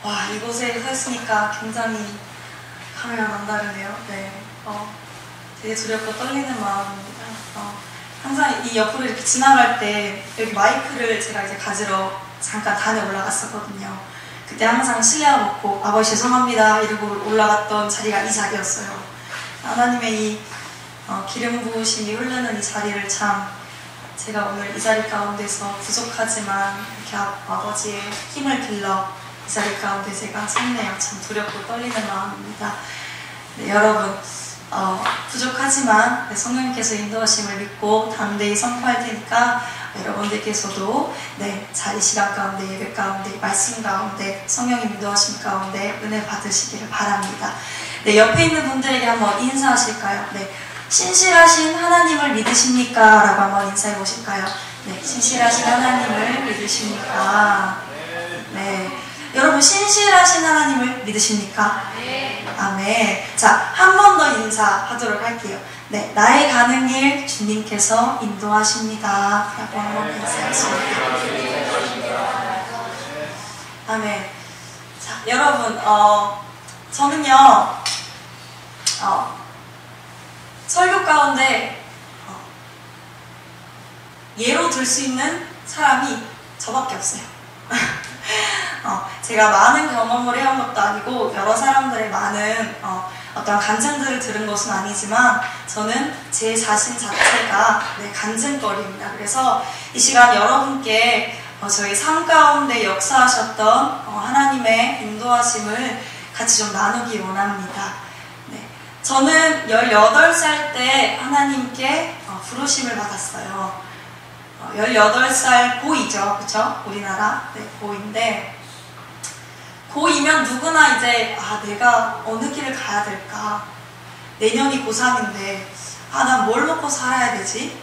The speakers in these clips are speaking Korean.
와, 이곳에 서 있으니까 굉장히 감회가 남다르네요. 네, 되게 두렵고 떨리는 마음입니다. 항상 이 옆으로 이렇게 지나갈 때 여기 마이크를 제가 이제 가지러 잠깐 단에 올라갔었거든요. 그때 항상 실례와 묻고 아버지 죄송합니다 이러고 올라갔던 자리가 이 자리였어요. 하나님의 이 기름 부으심이 흐르는 이 자리를 참 제가 오늘 이 자리 가운데서 부족하지만 이렇게 아버지의 힘을 빌러 이 자리 가운데 제가 섰네요. 참 두렵고 떨리는 마음입니다. 네, 여러분 부족하지만 성령님께서 인도하심을 믿고 담대히 선포할 테니까 여러분들께서도 자리 시간 가운데 예배 가운데 말씀 가운데 성령님 인도하심 가운데 은혜 받으시기를 바랍니다. 네, 옆에 있는 분들에게 한번 인사하실까요? 네, 신실하신 하나님을 믿으십니까? 라고 한번 인사해 보실까요? 네, 신실하신 하나님을 믿으십니까? 네, 여러분 신실하신 하나님을 믿으십니까? 아멘. 자, 한 번 더 인사하도록 할게요. 네, 나의 가는 길 주님께서 인도하십니다. 라고 한번 인사하십니다. 아멘. 자, 여러분, 저는요, 설교 가운데 예로 들 수 있는 사람이 저밖에 없어요. 제가 많은 경험을 해온 것도 아니고 여러 사람들의 많은 어떤 간증들을 들은 것은 아니지만 저는 제 자신 자체가 간증거리입니다. 그래서 이 시간 여러분께 저희 삶 가운데 역사하셨던 하나님의 인도하심을 같이 좀 나누기 원합니다. 네, 저는 18살 때 하나님께 부르심을 받았어요. 18살 고2죠, 그쵸? 우리나라 고2인데 고2면 누구나 이제 내가 어느 길을 가야 될까? 내년이 고3인데 난 뭘 먹고 살아야 되지?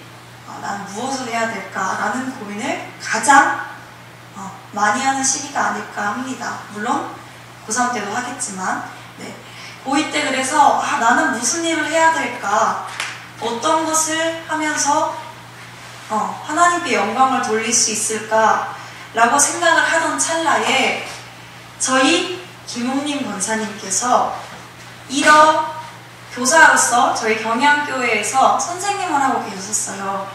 난 무엇을 해야 될까? 라는 고민을 가장 많이 하는 시기가 아닐까 합니다. 물론 고3 때도 하겠지만 고2 때 그래서 나는 무슨 일을 해야 될까? 어떤 것을 하면서 하나님께 영광을 돌릴 수 있을까? 라고 생각을 하던 찰나에 저희 김웅림 권사님께서 교사로서 저희 경양교회에서 선생님을 하고 계셨어요.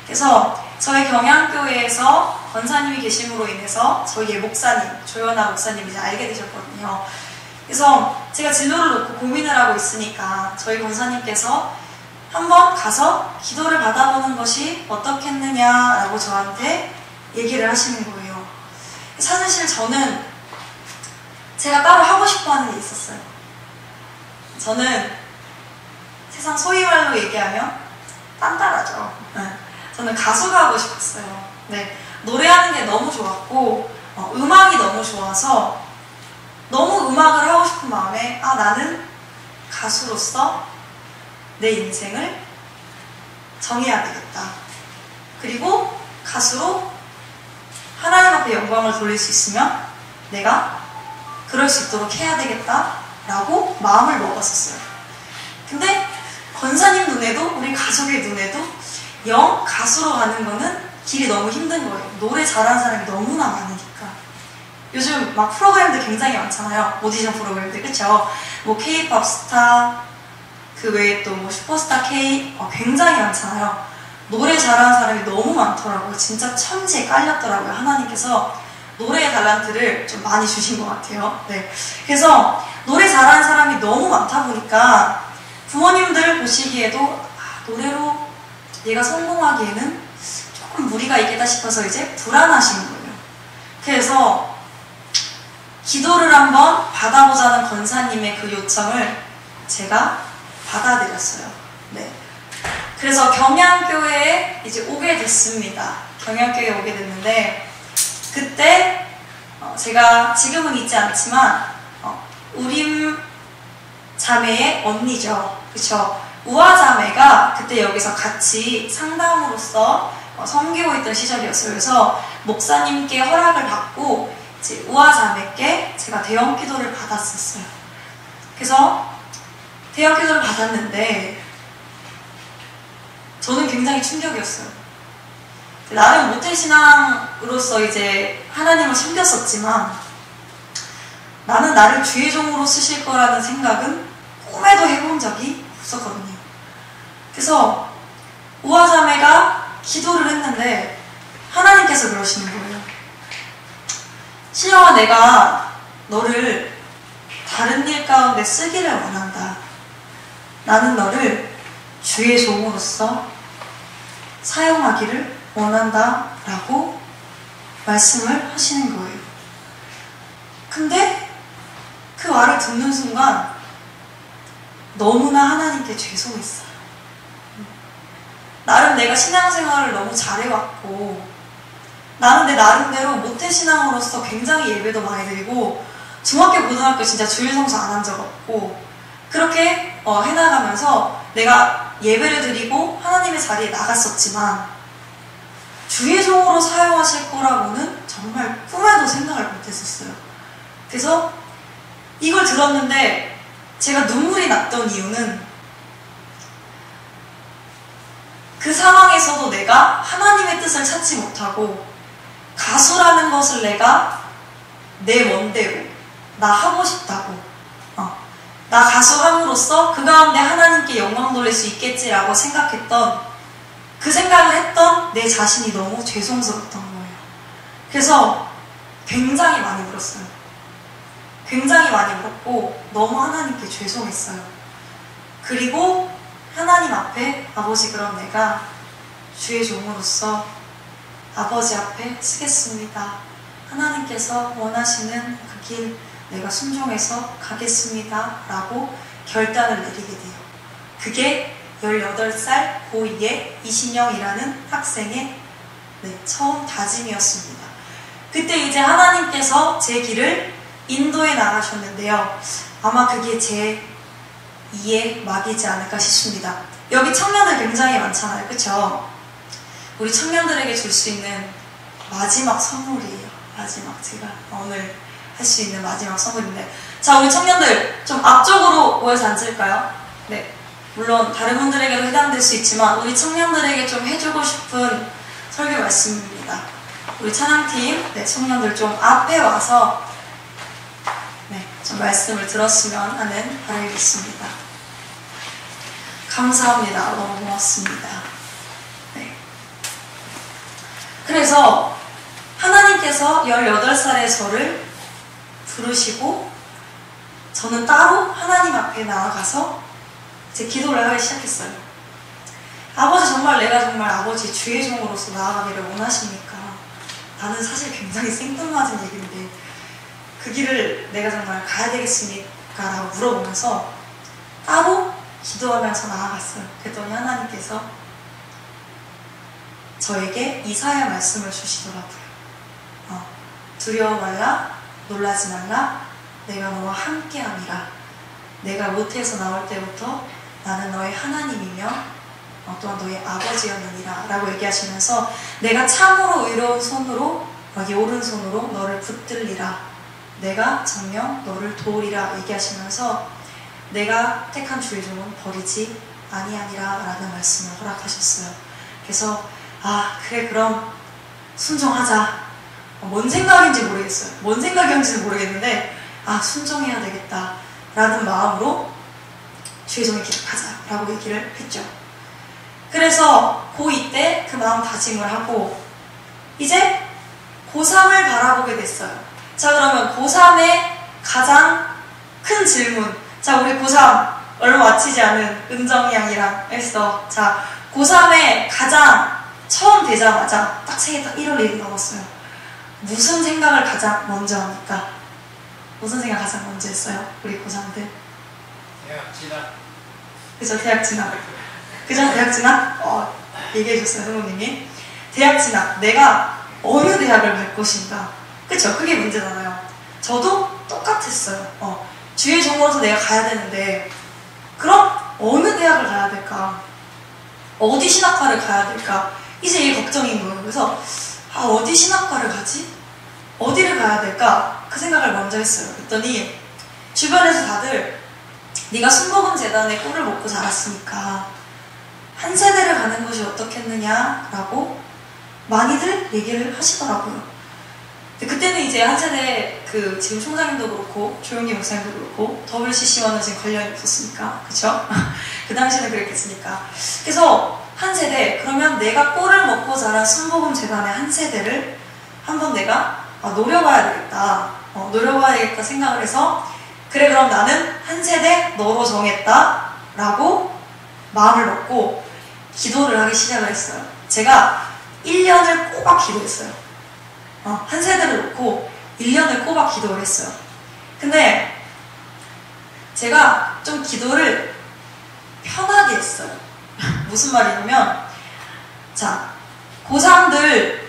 그래서 저희 경양교회에서 권사님이 계심으로 인해서 저희의 목사님, 조연아 목사님이 이제 알게 되셨거든요. 그래서 제가 진로를 놓고 고민을 하고 있으니까 저희 권사님께서 한번 가서 기도를 받아보는 것이 어떻겠느냐라고 저한테 얘기를 하시는 거예요. 사실 저는 제가 따로 하고 싶어 하는 게 있었어요. 저는 세상 소위 말로 얘기하면 딴따라죠. 저는 가수가 하고 싶었어요. 노래하는 게 너무 좋았고 음악이 너무 좋아서 너무 음악을 하고 싶은 마음에 나는 가수로서 내 인생을 정해야 되겠다. 그리고 가수로 하나님 앞에 영광을 돌릴 수 있으면 내가 그럴 수 있도록 해야 되겠다라고 마음을 먹었었어요. 근데 권사님 눈에도 우리 가족의 눈에도 영 가수로 가는 거는 길이 너무 힘든 거예요. 노래 잘하는 사람이 너무나 많으니까. 요즘 막 프로그램들 굉장히 많잖아요. 오디션 프로그램들, 그쵸? 뭐 K-pop 스타, 그 외에 또 뭐 슈퍼스타 K 굉장히 많잖아요. 노래 잘하는 사람이 너무 많더라고요. 진짜 천지에 깔렸더라고요. 하나님께서 노래의 달란트를 좀 많이 주신 것 같아요. 그래서 노래 잘하는 사람이 너무 많다 보니까 부모님들 보시기에도 노래로 얘가 성공하기에는 조금 무리가 있겠다 싶어서 이제 불안하신 거예요. 그래서 기도를 한번 받아보자는 권사님의 그 요청을 제가 받아들였어요. 그래서 경양교회에 이제 오게 됐습니다. 경양교회에 오게 됐는데 그때 제가 지금은 있지 않지만 우림 자매의 언니죠. 그쵸? 우아 자매가 그때 여기서 같이 상담으로서 섬기고 있던 시절이었어요. 그래서 목사님께 허락을 받고 이제 우아 자매께 제가 대형 기도를 받았었어요. 그래서 대형 기도를 받았는데 저는 굉장히 충격이었어요. 나름 모태신앙으로서 이제 하나님을 섬겼었지만 나는 나를 주의 종으로 쓰실 거라는 생각은 꿈에도 해본 적이 없었거든요. 그래서 우아자매가 기도를 했는데 하나님께서 그러시는 거예요. 신영아, 내가 너를 다른 일 가운데 쓰기를 원한다. 나는 너를 주의 종으로서 사용하기를 원한다 라고 말씀을 하시는 거예요. 근데 그 말을 듣는 순간 너무나 하나님께 죄송했어요. 나름 내가 신앙생활을 너무 잘해왔고 나는 내 나름대로 모태신앙으로서 굉장히 예배도 많이 드리고 중학교, 고등학교 진짜 주일성수 안 한 적 없고 그렇게 해나가면서 내가 예배를 드리고 하나님의 자리에 나갔었지만 주의 종으로 사용하실 거라고는 정말 꿈에도 생각을 못했었어요. 그래서 이걸 들었는데 제가 눈물이 났던 이유는 그 상황에서도 내가 하나님의 뜻을 찾지 못하고 가수라는 것을 내가 내 멋대로 나 하고 싶다고 나 가수 함으로써 그 가운데 하나님께 영광 돌릴 수 있겠지라고 생각했던 그 생각을 했던 내 자신이 너무 죄송스러웠던 거예요. 그래서 굉장히 많이 울었어요. 굉장히 많이 울었고 너무 하나님께 죄송했어요. 그리고 하나님 앞에 아버지, 그럼 내가 주의 종으로서 아버지 앞에 쓰겠습니다. 하나님께서 원하시는 그 길 내가 순종해서 가겠습니다 라고 결단을 내리게 돼요. 그게 18살 고2의 이신영이라는 학생의 처음 다짐이었습니다. 그때 이제 하나님께서 제 길을 인도해 나가셨는데요. 아마 그게 제 2의 막이지 않을까 싶습니다. 여기 청년들 굉장히 많잖아요. 그쵸? 우리 청년들에게 줄 수 있는 마지막 선물이에요. 마지막 제가 오늘 할 수 있는 마지막 선물인데, 자, 우리 청년들 좀 앞쪽으로 모여서 앉을까요? 네, 물론 다른 분들에게도 해당될 수 있지만 우리 청년들에게 좀 해주고 싶은 설교 말씀입니다. 우리 찬양팀 청년들 좀 앞에 와서 좀 말씀을 들었으면 하는 바람이 있습니다. 감사합니다. 너무 고맙습니다. 그래서 하나님께서 18살의 저를 부르시고 저는 따로 하나님 앞에 나아가서 제 기도를 하기 시작했어요. 아버지, 정말 내가 정말 아버지 주의 종으로서 나아가기를 원하십니까? 나는 사실 굉장히 생뚱맞은 얘기인데 그 길을 내가 정말 가야 되겠습니까? 라고 물어보면서 따로 기도하면서 나아갔어요. 그랬더니 하나님께서 저에게 이사야 말씀을 주시더라고요. 두려워 말라, 놀라지 말라, 내가 너와 함께함이라. 내가 모태에서 나올 때부터 나는 너의 하나님이며 또한 너의 아버지였느니라 라고 얘기하시면서 내가 참으로 의로운 손으로 여기 오른손으로 너를 붙들리라, 내가 정녕 너를 도우리라 얘기하시면서 내가 택한 주의 종은 버리지 아니하니라 라는 말씀을 허락하셨어요. 그래서 그래, 그럼 순종하자. 뭔 생각인지 모르겠어요. 뭔 생각이었는지는 모르겠는데 순종해야 되겠다 라는 마음으로 주의 종의 길을 가자 라고 얘기를 했죠. 그래서 고2 때 그 마음 다짐을 하고 이제 고3을 바라보게 됐어요. 자, 그러면 고3의 가장 큰 질문, 자, 우리 고3 얼마 마치지 않은 은정이 양이랑 했어. 자, 고3의 가장 처음 되자마자 딱 생일 딱 1월 1일 넘었어요. 무슨 생각을 가장 먼저 합니까? 무슨 생각 가장 먼저 했어요? 우리 고3들. 대학 진학. 그죠, 대학 진학. 그죠, 대학 진학? 얘기해줬어요, 성우님이. 대학 진학. 내가 어느 대학을 갈 것인가. 그쵸, 그게 문제잖아요. 저도 똑같았어요. 주의 종으로서 내가 가야 되는데, 그럼 어느 대학을 가야 될까? 어디 신학과를 가야 될까? 이제 이게 걱정인 거예요. 그래서 어디 신학과를 가지? 어디를 가야 될까? 그 생각을 먼저 했어요. 그랬더니 주변에서 다들 네가 순복음재단의 꿀을 먹고 자랐으니까 한 세대를 가는 것이 어떻겠느냐라고 많이들 얘기를 하시더라고요. 근데 그때는 이제 한 세대 지금 총장님도 그렇고 조용기 목사님도 그렇고 WCC와는 지금 관련이 없었으니까, 그쵸? 그 당시에는 그랬겠으니까. 그래서 한 세대, 그러면 내가 꼴을 먹고 자란 순복음 재단의 한 세대를 한번 내가 노려봐야 되겠다, 노려봐야 되겠다 생각을 해서, 그래 그럼 나는 한 세대 너로 정했다 라고 마음을 먹고 기도를 하기 시작을 했어요. 제가 1년을 꼬박 기도했어요. 한 세대를 놓고 1년을 꼬박 기도를 했어요. 근데 제가 좀 기도를 편하게 했어요. 무슨 말이냐면, 자, 고3들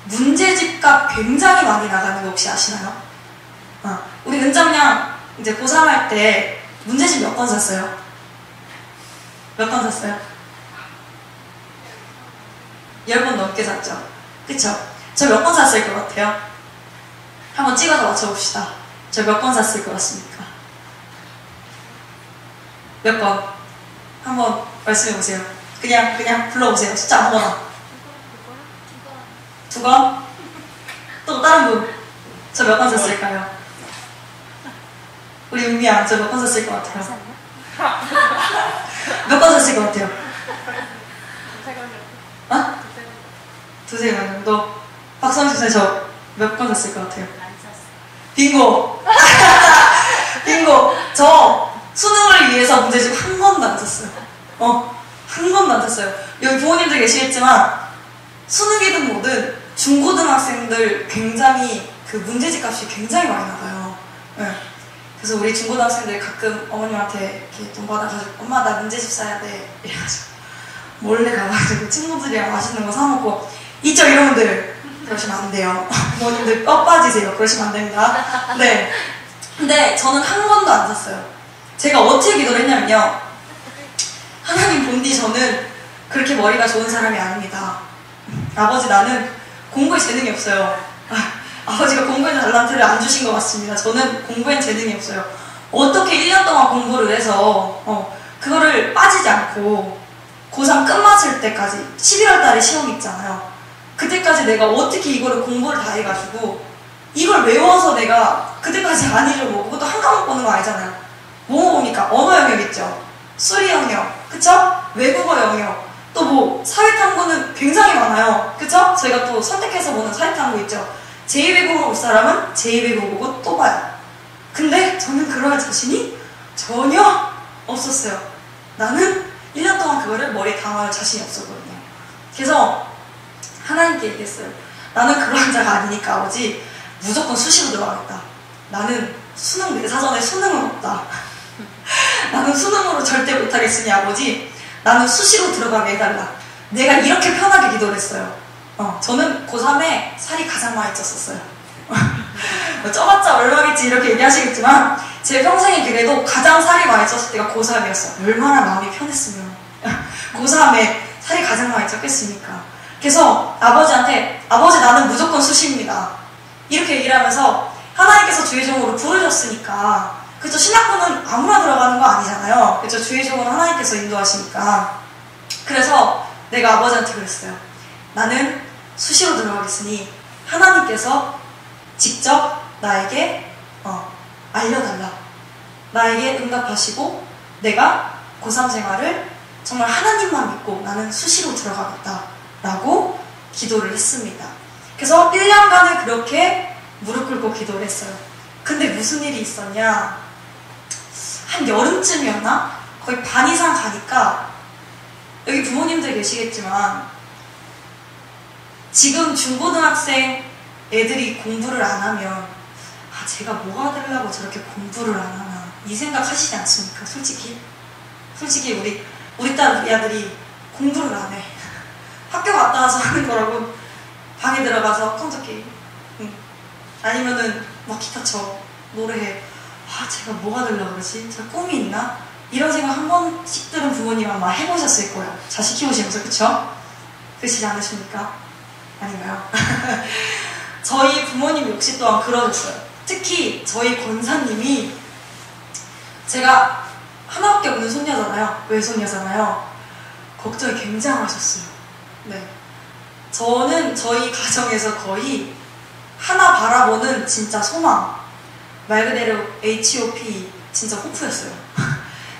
문제집값 굉장히 많이 나가는 거 혹시 아시나요? 우리 은정양 이제 고3 할 때 문제집 몇 권 샀어요? 몇 권 샀어요? 10권 넘게 샀죠? 그쵸? 저 몇 권 샀을 것 같아요? 한번 찍어서 맞춰봅시다. 저 몇 권 샀을 것 같습니까? 몇 권? 한번 말씀해보세요. 그냥 불러보세요. 숫자 아무거나. 2권? 또 다른 분? 저 몇 권 샀을까요? 우리 은미야, 저 몇 권 샀을 것 같아요? 몇 권 샀을 것 같아요? 두세 권 정도? 박선식 선생 저 몇 권 샀을 것 같아요? 안 샀어. 빙고! 빙고! 저 수능을 위해서 문제집 한 권도 안 샀어요. 한 권도 안 샀어요. 여기 부모님들 계시겠지만 수능이든 뭐든 중고등학생들 굉장히 문제집 값이 굉장히 많이 나가요. 네. 그래서 우리 중고등학생들 가끔 어머님한테 이렇게 돈 받아가지고 엄마 나 문제집 사야 돼 이래가지고 몰래 가가지고 친구들이랑 맛있는 거 사먹고 있죠, 이러분들. 그러시면 안 돼요. 부모님들 뼈 빠지세요. 그러시면 안 됩니다. 네. 근데 저는 한 권도 안 샀어요. 제가 어떻게 기도를 했냐면요. 하나님 본디 저는 그렇게 머리가 좋은 사람이 아닙니다. 아버지 나는 공부에 재능이 없어요. 아버지가 공부에 달란트를 안 주신 것 같습니다. 저는 공부엔 재능이 없어요. 어떻게 1년 동안 공부를 해서 그거를 빠지지 않고 고3 끝마칠 때까지 11월 달에 시험이 있잖아요. 그때까지 내가 어떻게 이거를 공부를 다 해가지고 이걸 외워서 내가 그때까지 안 잊어보고 그것도 한 과목 보는 거 아니잖아요. 뭐 봅니까? 언어 영역 있죠. 수리 영역, 그쵸? 외국어 영역, 또 뭐 사회탐구는 굉장히 많아요. 그쵸? 저희가 또 선택해서 보는 사회탐구 있죠. 제2외국어 볼 사람은 제2외국어 보고 또 봐요. 근데 저는 그럴 자신이 전혀 없었어요. 나는 1년 동안 그거를 머리에 담을 자신이 없었거든요. 그래서 하나님께 얘기했어요. 나는 그런 자가 아니니까 아버지 무조건 수시로 들어가겠다. 나는 수능 내 사전에 수능은 없다. 나는 수능으로 절대 못하겠으니 아버지 나는 수시로 들어가게 해달라. 내가 이렇게 편하게 기도를 했어요. 저는 고3에 살이 가장 많이 쪘었어요. 쪄봤자 얼마겠지 이렇게 얘기하시겠지만 제 평생에 그래도 가장 살이 많이 쪘을 때가 고3이었어요. 얼마나 마음이 편했으면 고3에 살이 가장 많이 쪘겠습니까? 그래서 아버지한테 아버지 나는 무조건 수시입니다. 이렇게 얘기를 하면서 하나님께서 주의종으로 부르셨으니까 그쵸, 신학부는 아무나 들어가는 거 아니잖아요. 그쵸, 주의종으로 하나님께서 인도하시니까. 그래서 내가 아버지한테 그랬어요. 나는 수시로 들어가겠으니 하나님께서 직접 나에게 알려달라. 나에게 응답하시고 내가 고3 생활을 정말 하나님만 믿고 나는 수시로 들어가겠다 라고 기도를 했습니다. 그래서 1년간을 그렇게 무릎 꿇고 기도를 했어요. 근데 무슨 일이 있었냐, 한 여름쯤이었나? 거의 반 이상 가니까 여기 부모님들 계시겠지만 지금 중고등학생 애들이 공부를 안 하면 제가 뭐가 되려고 저렇게 공부를 안 하나 이 생각 하시지 않습니까? 솔직히 우리 딸 우리 아들이 공부를 안 해. 학교 갔다 와서 하는 거라고 방에 들어가서 컴퓨터 게임 아니면은 막 기타 쳐 노래해. 제가 뭐가 되려고 그러지? 제가 꿈이 있나? 이런 생각 한 번씩들은 부모님 아마 해보셨을 거예요. 자식 키우시면서. 그쵸? 그러시지 않으십니까? 아닌가요? 저희 부모님 역시 또한 그러셨어요. 특히 저희 권사님이 제가 하나밖에 없는 손녀잖아요. 외손녀잖아요. 걱정이 굉장하셨어요. 네. 저는 저희 가정에서 거의 하나 바라보는 진짜 소망. 말 그대로 HOP 진짜 호프였어요.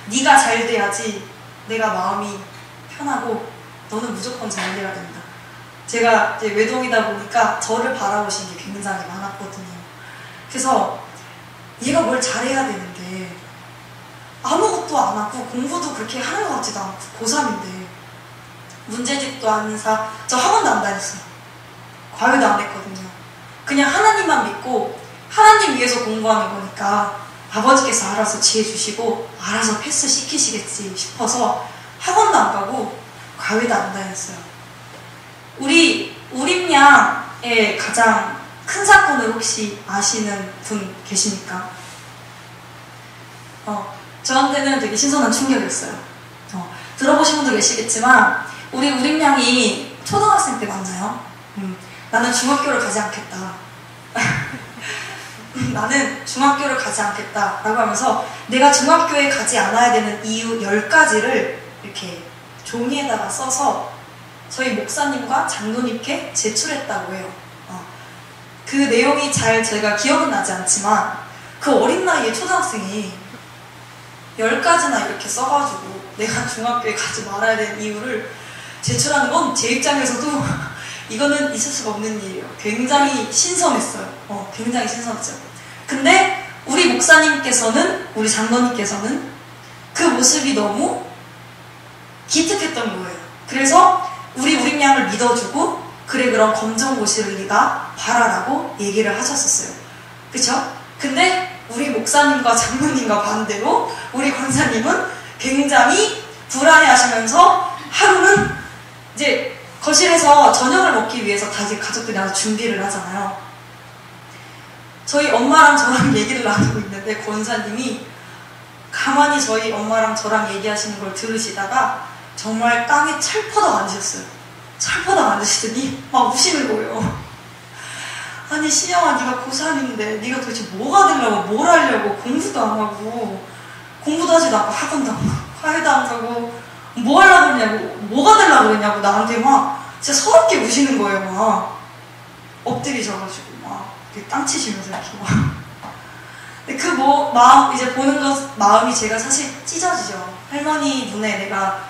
네가 잘 돼야지 내가 마음이 편하고 너는 무조건 잘 돼야 된다. 제가 이제 외동이다 보니까 저를 바라보시는 게 굉장히 많았거든요. 그래서 얘가 뭘 잘해야 되는데 아무것도 안 하고 공부도 그렇게 하는 것 같지도 않고 고3인데 문제집도 안 사. 저 학원도 안 다녔어요. 과외도 안 했거든요. 그냥 하나님만 믿고 하나님 위해서 공부하는 거니까 아버지께서 알아서 지혜 주시고 알아서 패스 시키시겠지 싶어서 학원도 안 가고 과외도 안 다녔어요. 우리 우림양의 가장 큰 사건을 혹시 아시는 분 계십니까? 저한테는 되게 신선한 충격이었어요. 들어보신 분도 계시겠지만 우리 우림양이 초등학생 때 만나요. 나는 중학교를 가지 않겠다. 나는 중학교를 가지 않겠다 라고 하면서 내가 중학교에 가지 않아야 되는 이유 10가지를 이렇게 종이에다가 써서 저희 목사님과 장로님께 제출했다고 해요. 그 내용이 잘 제가 기억은 나지 않지만 그 어린 나이에 초등학생이 10가지나 이렇게 써가지고 내가 중학교에 가지 말아야 되는 이유를 제출하는 건 제 입장에서도 이거는 있을 수가 없는 일이에요. 굉장히 신선했어요. 굉장히 신선했죠. 근데 우리 목사님께서는, 우리 장로님께서는 그 모습이 너무 기특했던 거예요. 그래서 우리 우림양을 믿어주고 그래 그럼 검정고시를 네가 봐라라고 얘기를 하셨었어요. 그쵸? 근데 우리 목사님과 장로님과 반대로 우리 권사님은 굉장히 불안해하시면서 하루는 이제 거실에서 저녁을 먹기 위해서 다시 가족들이 나와서 준비를 하잖아요. 저희 엄마랑 저랑 얘기를 나누고 있는데 권사님이 가만히 저희 엄마랑 저랑 얘기하시는 걸 들으시다가 정말 땅에 철퍼덕 앉으셨어요. 철퍼덕 앉으시더니 막 우시는 거예요. 아니 신영아, 네가 고3인데 네가 도대체 뭐가 되려고, 뭘 하려고, 공부도 안 하고 공부도 하지도 않고 학원도 안 가고 과외도 안 가고 뭐 하려고 그러냐고, 뭐가 되려고 그러냐고 나한테 막 진짜 서럽게 우시는 거예요. 막 엎드리셔가지고 막 땅 치시면서 이렇게 막. 근데 그 마음 이제 보는 것 마음이 제가 사실 찢어지죠. 할머니 눈에 내가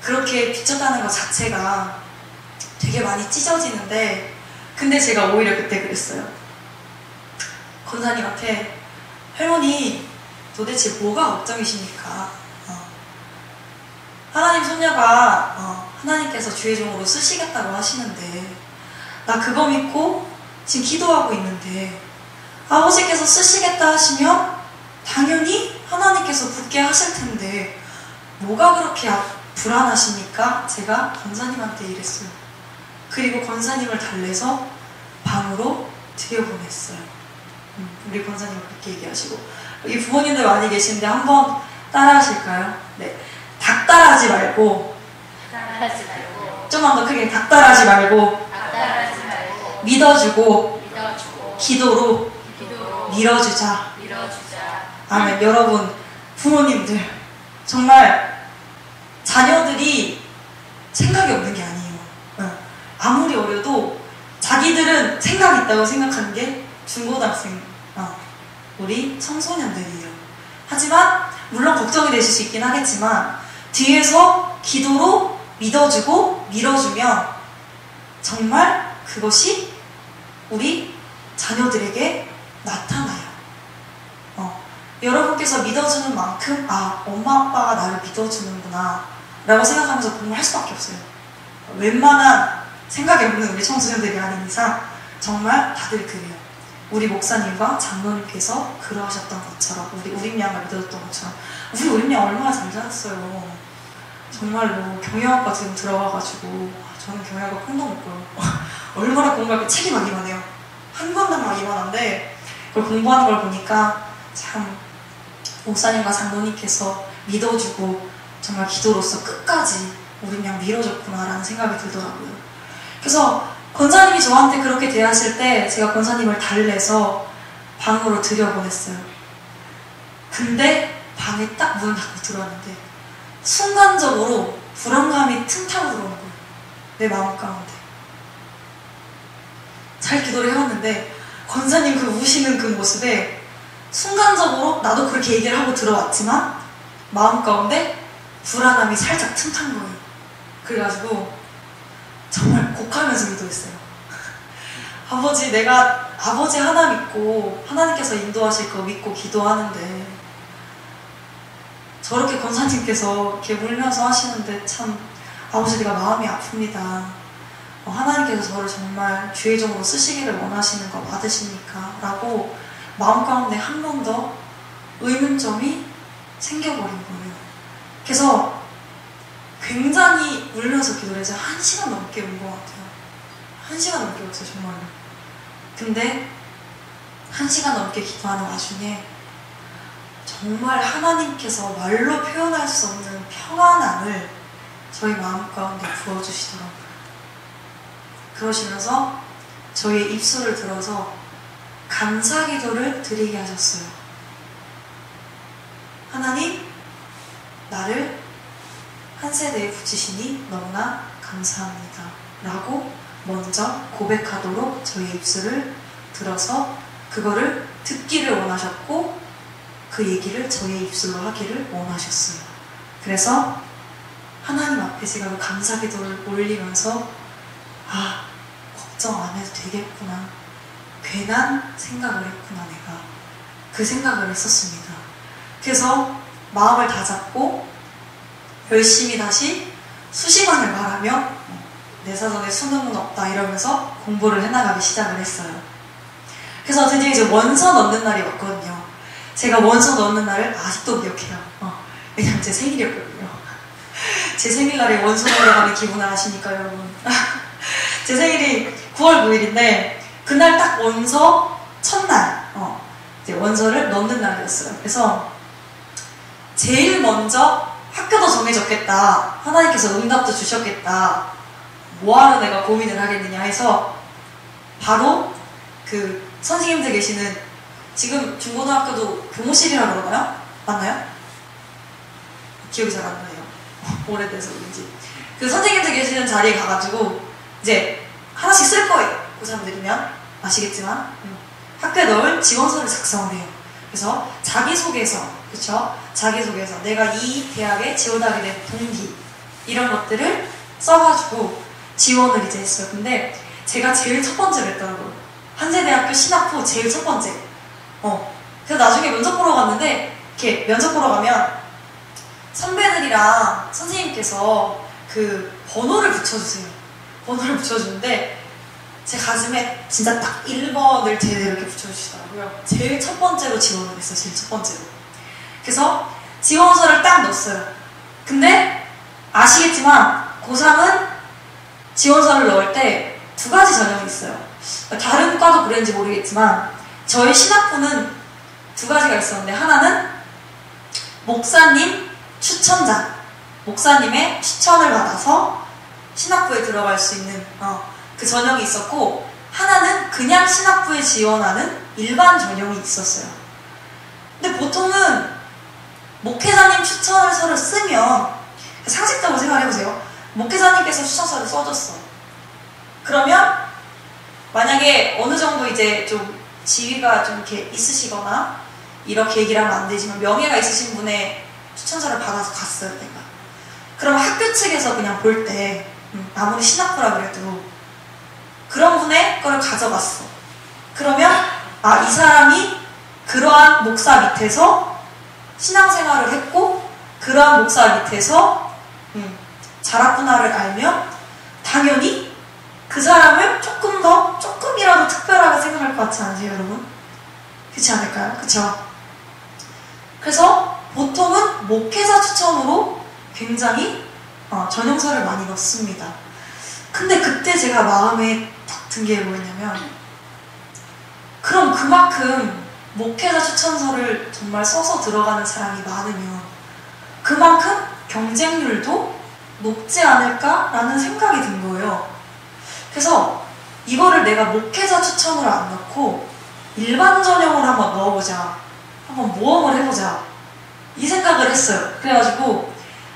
그렇게 비쳤다는 것 자체가 되게 많이 찢어지는데, 근데 제가 오히려 그때 그랬어요. 권사님한테 할머니 도대체 뭐가 걱정이십니까? 하나님 손녀가 하나님께서 주의 종으로 쓰시겠다고 하시는데 나 그거 믿고 지금 기도하고 있는데 아버지께서 쓰시겠다 하시면 당연히 하나님께서 붙게 하실 텐데 뭐가 그렇게 불안하십니까? 제가 권사님한테 이랬어요. 그리고 권사님을 달래서 방으로 들여보냈어요. 우리 권사님은 그렇게 얘기하시고, 여기 부모님들 많이 계신데 한번 따라 하실까요? 네. 닥달하지 말고, 좀만 더 크게 닥달하지 말고, 믿어주고, 기도로 밀어주자. 아멘. 여러분, 부모님들 정말 자녀들이 생각이 없는 게 아니에요. 아무리 어려도 자기들은 생각이 있다고 생각하는 게 중고등학생, 우리 청소년들이에요. 하지만 물론 걱정이 되실 수 있긴 하겠지만 뒤에서 기도로 믿어주고 밀어주면 정말 그것이 우리 자녀들에게 나타나요. 여러분께서 믿어주는 만큼 엄마 아빠가 나를 믿어주는구나 라고 생각하면서 공부할 수밖에 없어요. 웬만한 생각이 없는 우리 청소년들이 아닌 이상 정말 다들 그래요. 우리 목사님과 장로님께서 그러하셨던 것처럼, 우리 우림양을 믿어줬던 것처럼. 우리 우림양 얼마나 잘 자랐어요. 정말로 경영학과 지금 들어가가지고 저는 경영학과 콩도 먹고요. 얼마나 공부할 게 책이 많기만 해요. 한 권당 많기만 한데 그걸 공부하는 걸 보니까 참 목사님과 장로님께서 믿어주고 정말 기도로서 끝까지 우림양 밀어줬구나라는 생각이 들더라고요. 그래서 권사님이 저한테 그렇게 대하실 때 제가 권사님을 달래서 방으로 들여보냈어요. 근데 방에 딱 문을 닫고 들어왔는데 순간적으로 불안감이 틈타고 들어오는 거예요. 내 마음 가운데. 잘 기도를 해왔는데 권사님 그 우시는 그 모습에 순간적으로 나도 그렇게 얘기를 하고 들어왔지만 마음 가운데 불안함이 살짝 틈탄 거예요. 그래가지고 정말 곡하면서 기도했어요. 아버지, 내가 아버지 하나 믿고 하나님께서 인도하실 거 믿고 기도하는데 저렇게 권사님께서 이렇게 울면서 하시는데 참 아버지, 내가 마음이 아픕니다. 하나님께서 저를 정말 주의 종으로 쓰시기를 원하시는 거 맞으십니까? 라고 마음 가운데 한 번 더 의문점이 생겨버린 거예요. 그래서 굉장히 울면서 기도를 해서 1시간 넘게 운 것 같아요. 1시간 넘게 울었어요, 정말로. 근데 1시간 넘게 기도하는 와중에 정말 하나님께서 말로 표현할 수 없는 평안함을 저희 마음 가운데 부어주시더라고요. 그러시면서 저희의 입술을 들어서 감사 기도를 드리게 하셨어요. 하나님, 나를 한 세대에 붙이시니 너무나 감사합니다. 라고 먼저 고백하도록 저희의 입술을 들어서 그거를 듣기를 원하셨고 그 얘기를 저희의 입술로 하기를 원하셨어요. 그래서 하나님 앞에 제가 그 감사 기도를 올리면서 걱정 안 해도 되겠구나. 괜한 생각을 했구나, 내가. 그 생각을 했었습니다. 그래서 마음을 다잡고 열심히 다시 수시간을 말하며 내 사전에 수능은 없다 이러면서 공부를 해나가기 시작을 했어요. 그래서 드디어 이제 원서 넣는 날이 왔거든요. 제가 원서 넣는 날을 아직도 기억해요. 왜냐면 제 생일이었거든요. 제 생일날에 원서 넣으러 가는 기분을 아시니까 여러분. 제 생일이 9월 9일인데 그날 딱 원서 첫날 이제 원서를 넣는 날이었어요. 그래서 제일 먼저 학교도 정해졌겠다. 하나님께서 응답도 주셨겠다. 뭐하러 내가 고민을 하겠느냐 해서 바로 그 선생님들 계시는 지금 중고등학교도 교무실이라고 그러나요? 맞나요? 기억이 잘 안 나요. 오래돼서 그런지. 그 선생님들 계시는 자리에 가가지고 이제 하나씩 쓸 거예요. 고3들이면 아시겠지만 학교에 넣을 지원서를 작성을 해요. 그래서 자기소개서, 그쵸? 자기소개서, 내가 이 대학에 지원하게 된 동기 이런 것들을 써가지고 지원을 이제 했어요. 근데 제가 제일 첫 번째로 했더라고요. 한세대학교 신학부 제일 첫 번째. 그래서 나중에 면접 보러 갔는데 이렇게 면접 보러 가면 선배들이랑 선생님께서 그 번호를 붙여주세요. 번호를 붙여주는데 제 가슴에 진짜 딱 1번을 제대로 이렇게 붙여주시더라고요. 제일 첫 번째로 지원을 했어요. 제일 첫 번째로. 그래서 지원서를 딱 넣었어요. 근데 아시겠지만 고3은 지원서를 넣을 때 두 가지 전형이 있어요. 다른 과도 그랬는지 모르겠지만 저희 신학부는 두 가지가 있었는데 하나는 목사님 추천자, 목사님의 추천을 받아서 신학부에 들어갈 수 있는 그 전형이 있었고 하나는 그냥 신학부에 지원하는 일반 전형이 있었어요. 근데 보통은 목회자님 추천서를 쓰면 상식적으로 생각해보세요. 목회자님께서 추천서를 써줬어. 그러면 만약에 어느 정도 이제 좀 지위가 좀 이렇게 있으시거나 이렇게 얘기를 하면 안 되지만 명예가 있으신 분의 추천서를 받아서 갔어요, 내가. 그럼 학교 측에서 그냥 볼 때 아무리 신학부라 그래도 그런 분의 거를 가져갔어. 그러면 이 사람이 그러한 목사 밑에서 신앙생활을 했고 그러한 목사 밑에서 자랐구나를 알면 당연히 그 사람을 조금이라도 특별하게 생각할 것 같지 않으세요, 여러분? 그렇지 않을까요? 그쵸? 그래서 보통은 목회자 추천으로 굉장히 전형서를 많이 넣습니다. 근데 그때 제가 마음에 딱 든 게 뭐였냐면 그럼 그만큼 목회자 추천서를 정말 써서 들어가는 사람이 많으면 그만큼 경쟁률도 높지 않을까라는 생각이 든 거예요. 그래서 이거를 내가 목회자 추천으로 안 넣고 일반 전형으로 한번 넣어보자. 한번 모험을 해보자. 이 생각을 했어요. 그래가지고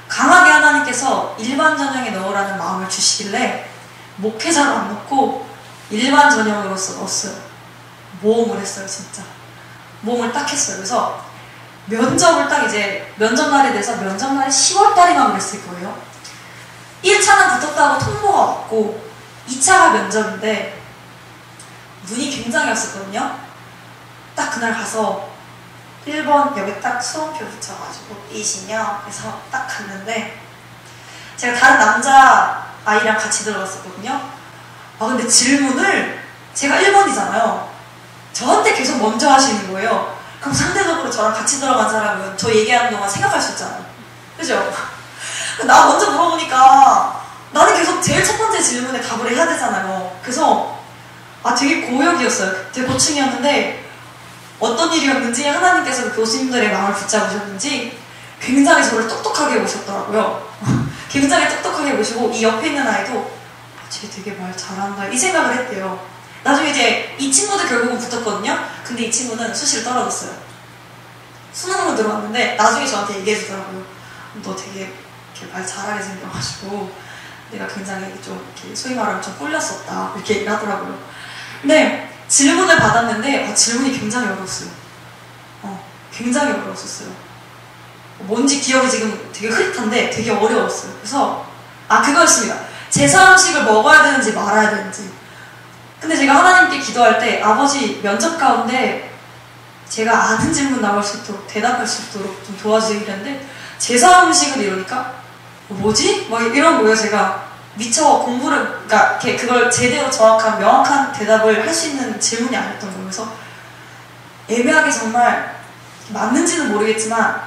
강하게 하나님께서 일반 전형에 넣으라는 마음을 주시길래 목회자로 안 넣고 일반 전형으로서 넣었어요. 모험을 했어요, 진짜. 모험을 딱 했어요. 그래서 면접을 딱 이제 면접날이 돼서 면접날이 10월달이면 그랬을 거예요. 1차는 붙었다고 통보가 왔고 2차가 면접인데 눈이 굉장히 왔었거든요. 딱 그날 가서 1번 여기 딱 수험표 붙여가지고 이시냐 그래서 딱 갔는데 제가 다른 남자 아이랑 같이 들어갔었거든요. 아 근데 질문을 제가 1번이잖아요. 저한테 계속 먼저 하시는 거예요. 그럼 상대적으로 저랑 같이 들어간 사람은 저 얘기하는 동안 생각할 수 있잖아요. 그죠? 나 먼저 물어보니까 나는 계속 제일 첫 번째 질문에 답을 해야 되잖아요. 그래서 되게 고역이었어요. 되게 고충이었는데 어떤 일이었는지 하나님께서 교수님들의 마음을 붙잡으셨는지 굉장히 저를 똑똑하게 보셨더라고요. 굉장히 똑똑하게 보시고 이 옆에 있는 아이도 쟤 되게 말 잘한다 이 생각을 했대요. 나중에 이제 이 친구도 결국은 붙었거든요. 근데 이 친구는 수시를 떨어졌어요. 수능으로 들어왔는데 나중에 저한테 얘기해 주더라고요. 너 되게 말 잘하게 생겨가지고 내가 굉장히 좀 이렇게 소위 말하면 좀 꼴렸었다 이렇게 얘기를 하더라고요. 근데 질문을 받았는데 질문이 굉장히 어려웠어요. 굉장히 어려웠었어요. 뭔지 기억이 지금 되게 흐릿한데 되게 어려웠어요. 그래서 그거였습니다. 제사 음식을 먹어야 되는지 말아야 되는지. 근데 제가 하나님께 기도할 때 아버지 면접 가운데 제가 아는 질문 나올 수 있도록 대답할 수 있도록 좀 도와주시는데 제사 음식을 이러니까 뭐지? 막 이런 거예요. 제가 미처 공부를 그러니까 그걸 제대로 정확한 명확한 대답을 할 수 있는 질문이 아니었던 거예요. 그래서 애매하게 정말 맞는지는 모르겠지만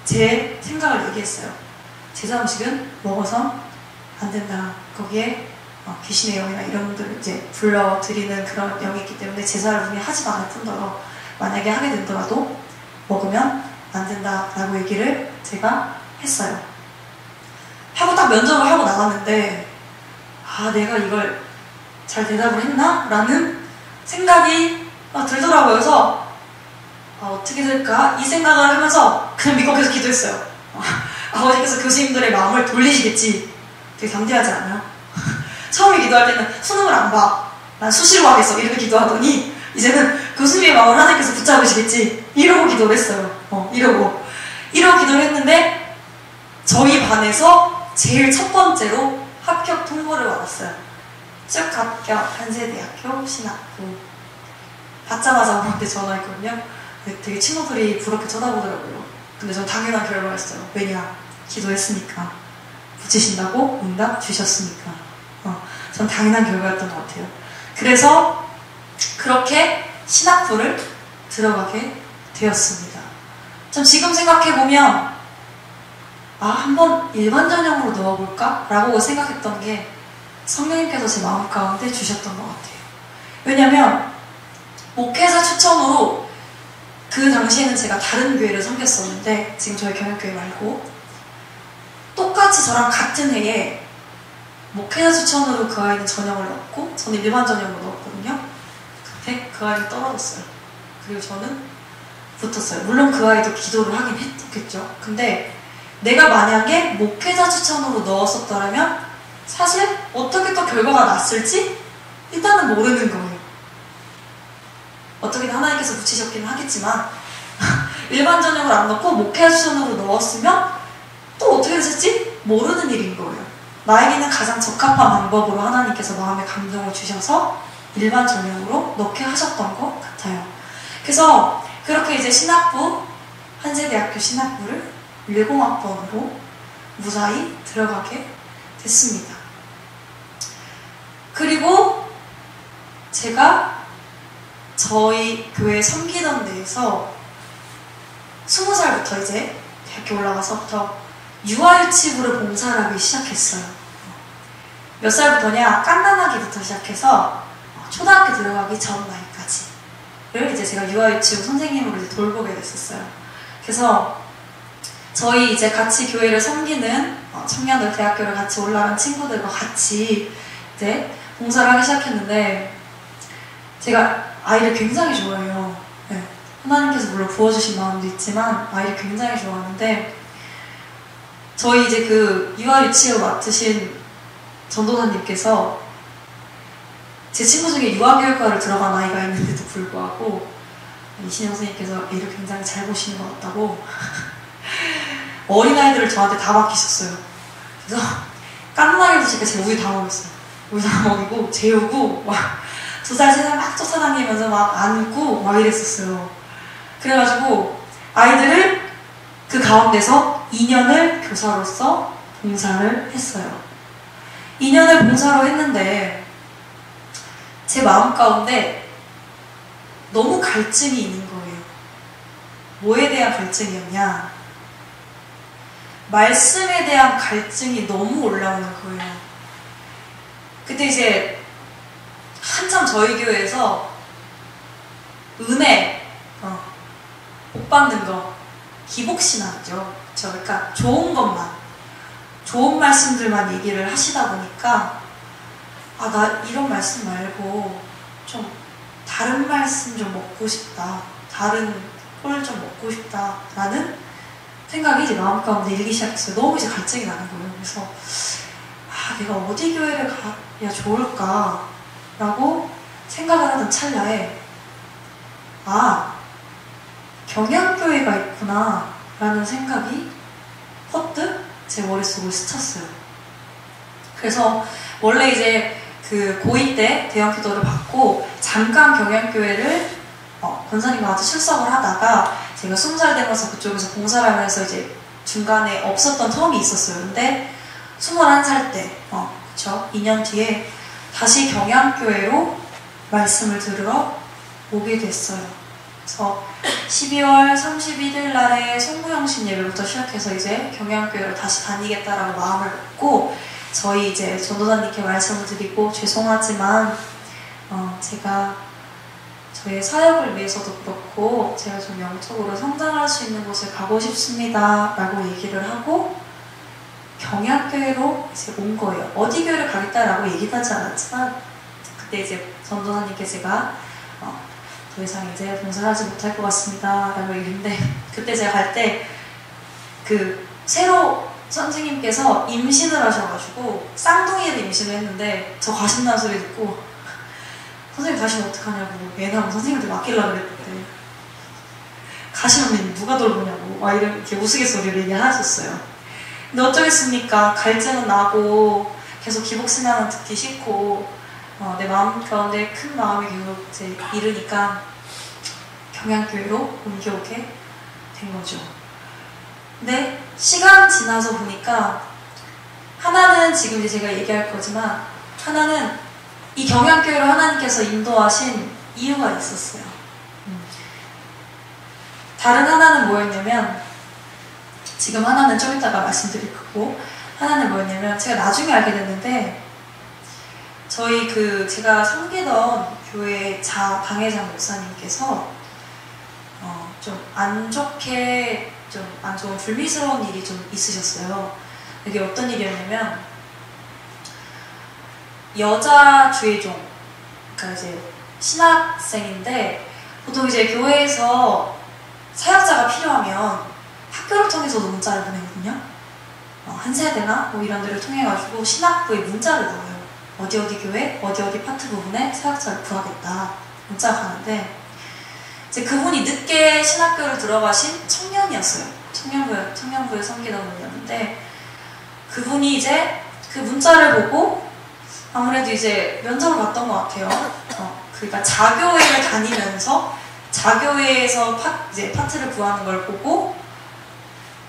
제 생각을 얘기했어요. 제사 음식은 먹어서 안 된다. 거기에 귀신의 영이나 이런 분들을 이제 불러드리는 그런 영이 있기 때문에 제사를 분명히 하지도 않을 뿐더러 만약에 하게 된더라도 먹으면 안 된다라고 얘기를 제가 했어요. 하고 딱 면접을 하고 나갔는데 내가 이걸 잘 대답을 했나? 라는 생각이 들더라고요. 그래서 어떻게 될까? 이 생각을 하면서 그냥 믿고 계속 기도했어요. 아버지께서 교수님들의 마음을 돌리시겠지. 되게 담대하지 않아요? 처음에 기도할 때는 수능을 안 봐. 난 수시로 하겠어. 이렇게 기도하더니 이제는 교수님의 마음을 하나님께서 붙잡으시겠지. 이러고 기도를 했어요. 이러고 기도를 했는데 저희 반에서 제일 첫 번째로 합격 통보를 받았어요. 쭉 합격 한세대학교 신학부. 받자마자 엄마한테 전화했거든요. 되게 친구들이 부럽게 쳐다보더라고요. 근데 전 당연한 결과였어요. 왜냐? 기도했으니까. 붙이신다고 응답 주셨으니까. 전 당연한 결과였던 것 같아요. 그래서 그렇게 신학부를 들어가게 되었습니다. 전 지금 생각해보면 한번 일반 전형으로 넣어볼까? 라고 생각했던 게 성령님께서 제 마음 가운데 주셨던 것 같아요. 왜냐면 목회자 추천으로 그 당시에는 제가 다른 교회를 섬겼었는데 지금 저희 경영교회 말고 똑같이 저랑 같은 해에 목회자 추천으로 그 아이는 전형을 넣었고 저는 일반 전형으로 넣었거든요. 근데 그 아이는 떨어졌어요. 그리고 저는 붙었어요. 물론 그 아이도 기도를 하긴 했겠죠. 근데 내가 만약에 목회자 추천으로 넣었었더라면 사실 어떻게 또 결과가 났을지 일단은 모르는 거예요. 어떻게든 하나님께서 붙이셨긴 하겠지만 일반 전형을 안 넣고 목회자 추천으로 넣었으면 또 어떻게 됐을지 모르는 일인 거예요. 나에게는 가장 적합한 방법으로 하나님께서 마음의 감동을 주셔서 일반 전형으로 넣게 하셨던 것 같아요. 그래서 그렇게 이제 신학부, 한세대학교 신학부를 10학번으로 무사히 들어가게 됐습니다. 그리고 제가 저희 교회 섬기던 데에서 20살부터 이제 대학교 올라가서부터 유아유치부를 봉사를 하기 시작했어요. 몇 살부터냐? 깐난아기부터 시작해서 초등학교 들어가기 전 나이까지를 이제 제가 유아유치부 선생님으로 이제 돌보게 됐었어요. 그래서 저희 이제 같이 교회를 섬기는 청년들 대학교를 같이 올라간 친구들과 같이 이제 봉사를 하기 시작했는데 제가 아이를 굉장히 좋아해요. 네. 하나님께서 물론 부어주신 마음도 있지만 아이를 굉장히 좋아하는데 저희 이제 그 유아유치부 맡으신 전도사님께서 제 친구 중에 유아교육과를 들어간 아이가 있는데도 불구하고 이신영 선생님께서 애를 굉장히 잘 보시는 것 같다고 어린아이들을 저한테 다 맡기셨어요. 그래서 깐난하게 드시니까 제가 우유 다 먹였어요. 우유 다 먹이고 재우고 막 2살, 3살 막 쫓아다니면서 막 안고 막 이랬었어요. 그래가지고 아이들을 그 가운데서 2년을 교사로서 봉사를 했어요. 2년을 봉사로 했는데 제 마음 가운데 너무 갈증이 있는 거예요. 뭐에 대한 갈증이었냐? 말씀에 대한 갈증이 너무 올라오는 거예요. 그때 이제 한참 저희 교회에서 은혜, 복 받는 거, 기복신앙이죠. 그러니까 좋은 것만, 좋은 말씀들만 얘기를 하시다 보니까 나 이런 말씀 말고 좀 다른 말씀 좀 먹고 싶다. 다른 꼴 좀 먹고 싶다. 라는 생각이 이제 마음 가운데 일기 시작했어요. 너무 이제 갈증이 나는 거예요. 그래서 내가 어디 교회를 가야 좋을까? 라고 생각을 하던 찰나에 경양교회가 있구나 라는 생각이 퍼뜩 제 머릿속을 스쳤어요. 그래서 원래 이제 그 고2 때 대형기도를 받고 잠깐 경양교회를 권사님과 같이 출석을 하다가 제가 20살 되면서 그쪽에서 봉사를 하면서 이제 중간에 없었던 텀이 있었어요. 근데 21살 때, 그쵸? 2년 뒤에 다시 경양교회로 말씀을 들으러 오게 됐어요. 그래서 12월 31일 날에 송구영신 예배부터 시작해서 이제 경양교회를 다시 다니겠다라고 마음을 먹고 저희 이제 전도사님께 말씀을 드리고 죄송하지만 제가 저의 사역을 위해서도 그렇고 제가 좀 영적으로 성장할 수 있는 곳에 가고 싶습니다 라고 얘기를 하고 경양교회로 이제 온 거예요. 어디 교회를 가겠다라고 얘기는 하지 않았지만 그때 이제 전도사님께 제가 더 이상 이제 봉사하지 못할 것 같습니다 라고 얘기했는데 그때 제가 갈 때 그 새로 선생님께서 임신을 하셔가지고 쌍둥이를 임신을 했는데 저 가신다는 소리 듣고 선생님 가시면 어떡하냐고 애나고 선생님한테 맡기려고 그랬는데 가시면 누가 돌보냐고 막 이렇게 우스갯소리를 얘기하셨어요. 근데 어쩌겠습니까? 갈증은 나고 계속 기복신앙은 듣기 싫고 내 마음 가운데 큰 마음이 계속 이제 이르니까 경양교회로 옮겨오게 된 거죠. 근데 시간 지나서 보니까 하나는 지금 이제 제가 얘기할 거지만 하나는 이 경양교회로 하나님께서 인도하신 이유가 있었어요. 다른 하나는 뭐였냐면 지금 하나는 좀 이따가 말씀드릴 거고 하나는 뭐였냐면 제가 나중에 알게 됐는데 저희 제가 섬기던 교회 당회장 목사님께서 좀 안 좋게 좀 안 좋은 불미스러운 일이 좀 있으셨어요. 이게 어떤 일이었냐면 여자 주의종, 그러니까 이제 신학생인데 보통 이제 교회에서 사역자가 필요하면 학교를 통해서도 문자를 보내거든요. 한 세대나 뭐 이런 데를 통해가지고 신학부에 문자를 넣어요. 어디 교회, 어디 파트 부분에 사역자를 구하겠다. 문자가 가는데 이제 그분이 늦게 신학교를 들어가신 청년이었어요. 청년부에 섬기던 분이었는데 그분이 이제 그 문자를 보고 아무래도 이제 면접을 봤던 것 같아요. 그러니까 자교회를 다니면서 자교회에서 이제 파트를 구하는 걸 보고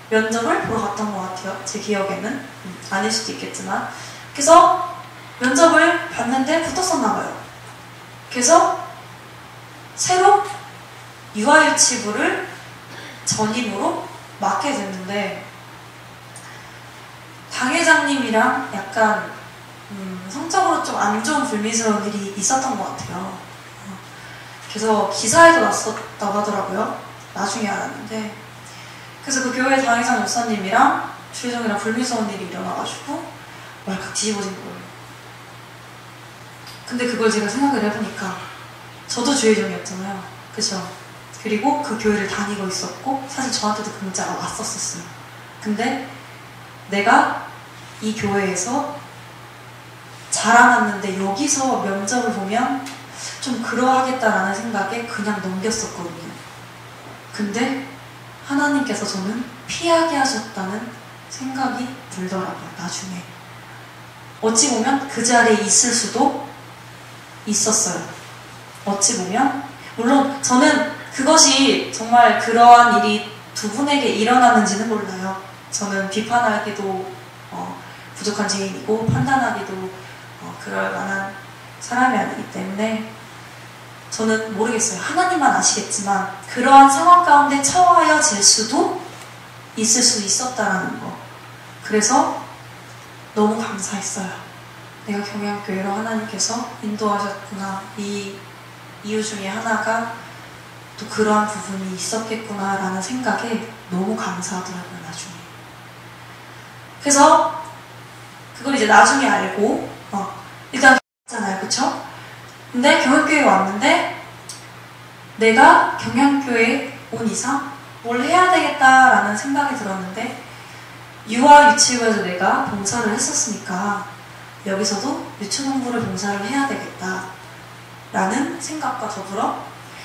면접을 보러 갔던 것 같아요. 제 기억에는 아닐 수도 있겠지만 그래서 면접을 봤는데 붙었었나 봐요. 그래서 새로 유아유치부를 전임으로 맡게 됐는데 당회장님이랑 약간 성적으로 좀 안 좋은 불미스러운 일이 있었던 것 같아요. 그래서 기사에도 났었다고 하더라고요. 나중에 알았는데 그래서 그 교회 당회장 목사님이랑 주회장이랑 불미스러운 일이 일어나가지고 말칵 뒤집어진 거예요. 근데 그걸 제가 생각을 해보니까 저도 주회장이었잖아요. 그죠? 그리고 그 교회를 다니고 있었고 사실 저한테도 그 문자가 왔었어요. 근데 내가 이 교회에서 자라났는데 여기서 면접을 보면 좀 그러하겠다라는 생각에 그냥 넘겼었거든요. 근데 하나님께서 저는 피하게 하셨다는 생각이 들더라고요. 나중에 어찌 보면 그 자리에 있을 수도 있었어요. 어찌 보면 물론 저는 그것이 정말 그러한 일이 두 분에게 일어났는지는 몰라요. 저는 비판하기도 부족한 죄인이고 판단하기도 그럴 만한 사람이 아니기 때문에 저는 모르겠어요. 하나님만 아시겠지만 그러한 상황 가운데 처하여질 수도 있을 수 있었다라는 거. 그래서 너무 감사했어요. 내가 경양교회로 하나님께서 인도하셨구나. 이 이유 중에 하나가 또 그러한 부분이 있었겠구나 라는 생각에 너무 감사하더라고요. 나중에. 그래서 그걸 이제 나중에 알고 일단 잖아요. 그쵸? 근데 경양교회에 왔는데 내가 경양교회에 온 이상 뭘 해야 되겠다라는 생각이 들었는데 유아 유치부에서 내가 봉사를 했었으니까 여기서도 유초농부를 봉사를 해야 되겠다라는 생각과 더불어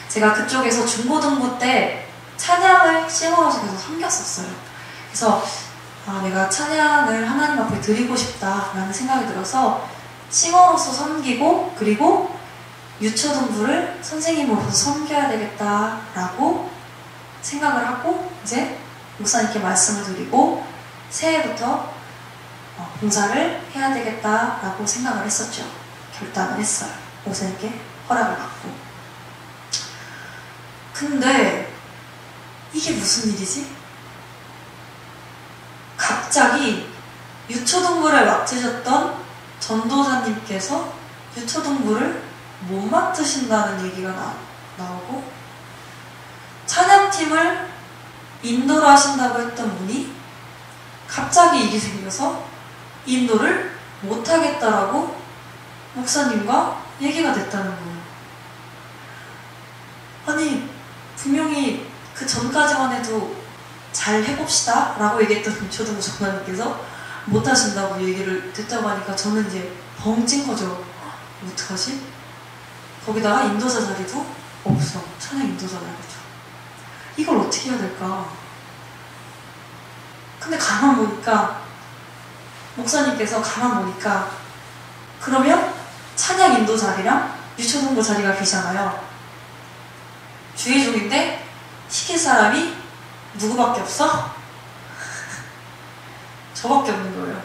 제가 그쪽에서 중고등부 때 찬양을 싱어로서 계속 섬겼었어요. 그래서 내가 찬양을 하나님 앞에 드리고 싶다라는 생각이 들어서 싱어로서 섬기고 그리고 유초등부를 선생님으로서 섬겨야 되겠다라고 생각을 하고 이제 목사님께 말씀을 드리고 새해부터 봉사를 해야 되겠다라고 생각을 했었죠. 결단을 했어요. 목사님께 허락을 받고. 근데 이게 무슨 일이지? 갑자기 유초등부를 맡으셨던 전도사님께서 유초등부를 못 맡으신다는 얘기가 나오고 찬양팀을 인도를 하신다고 했던 분이 갑자기 일이 생겨서 인도를 못하겠다라고 목사님과 얘기가 됐다는 거예요. 아니 분명히 그 전까지만 해도 잘 해봅시다 라고 얘기했던 유초등부 전사님께서 못하신다고 얘기를 듣자고 하니까 저는 이제 벙찐 거죠. 어떡하지? 거기다가 인도자 자리도 없어. 찬양 인도자 자리도. 이걸 어떻게 해야 될까? 근데 가만 보니까 목사님께서 가만 보니까 그러면 찬양 인도 자리랑 유초등부 자리가 비잖아요. 주의 종인데 시킬 사람이 누구밖에 없어? 저밖에 없는 거예요.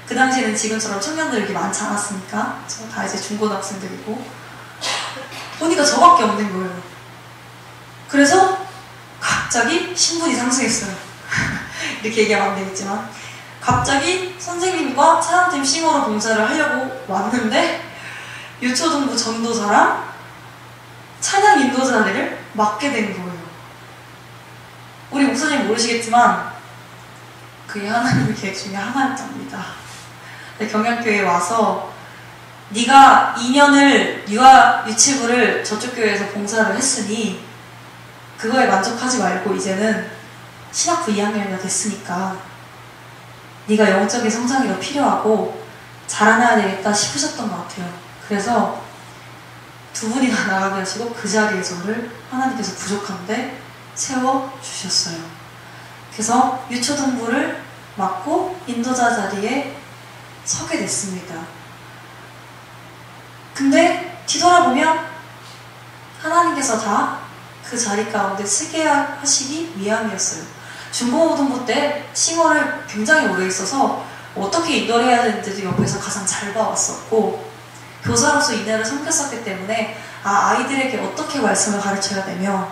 그 당시에는 지금처럼 청년들이 이렇게 많지 않았으니까 저 다 이제 중고등학생들이고 보니까 저밖에 없는 거예요. 그래서 갑자기 신분이 상승했어요. 이렇게 얘기하면 안 되겠지만 갑자기 선생님과 찬양팀 싱어로 봉사를 하려고 왔는데 유초등부 전도사랑 찬양 인도자 자리를 맡게 된 거예요. 우리 목사님 모르시겠지만 그게 하나님의 계획 중에 하나였답니다. 경양교회에 와서 네가 2년을 유아 유치부를 저쪽 교회에서 봉사를 했으니 그거에 만족하지 말고 이제는 신학부 2학년이 됐으니까 네가 영적인 성장이 더 필요하고 자라나야 되겠다 싶으셨던 것 같아요. 그래서 두 분이나 나가게 하시고 그 자리에 저를 하나님께서 부족한데 세워주셨어요. 그래서 유초등부를 맡고 인도자 자리에 서게 됐습니다. 근데 뒤돌아보면 하나님께서 다 그 자리 가운데 쓰게 하시기 위함이었어요. 중고등부 때 싱어를 굉장히 오래 있어서 어떻게 인도를 해야 되는지도 옆에서 가장 잘 봐왔었고 교사로서 인내를 섬겼었기 때문에 아이들에게 어떻게 말씀을 가르쳐야 되며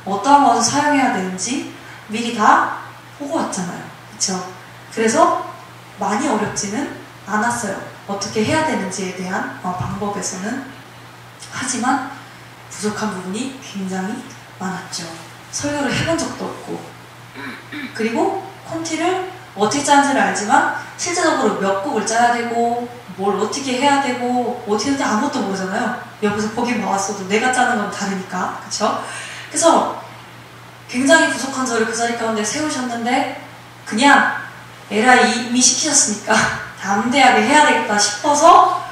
어떠한 것을 사용해야 되는지 미리 다 보고 왔잖아요. 그렇죠? 그래서 많이 어렵지는 않았어요. 어떻게 해야 되는지에 대한 방법에서는. 하지만 부족한 부분이 굉장히 많았죠. 설교를 해본 적도 없고 그리고 콘티를 어떻게 짜는지를 알지만 실제적으로 몇 곡을 짜야 되고 뭘 어떻게 해야 되고 어떻게 하는지 아무것도 모르잖아요. 옆에서 보긴 봐왔어도 내가 짜는 건 다르니까. 그쵸? 그래서 굉장히 부족한 저를 그 자리 가운데 세우셨는데 그냥 에라 이미 시키셨으니까 담대하게 해야 되겠다 싶어서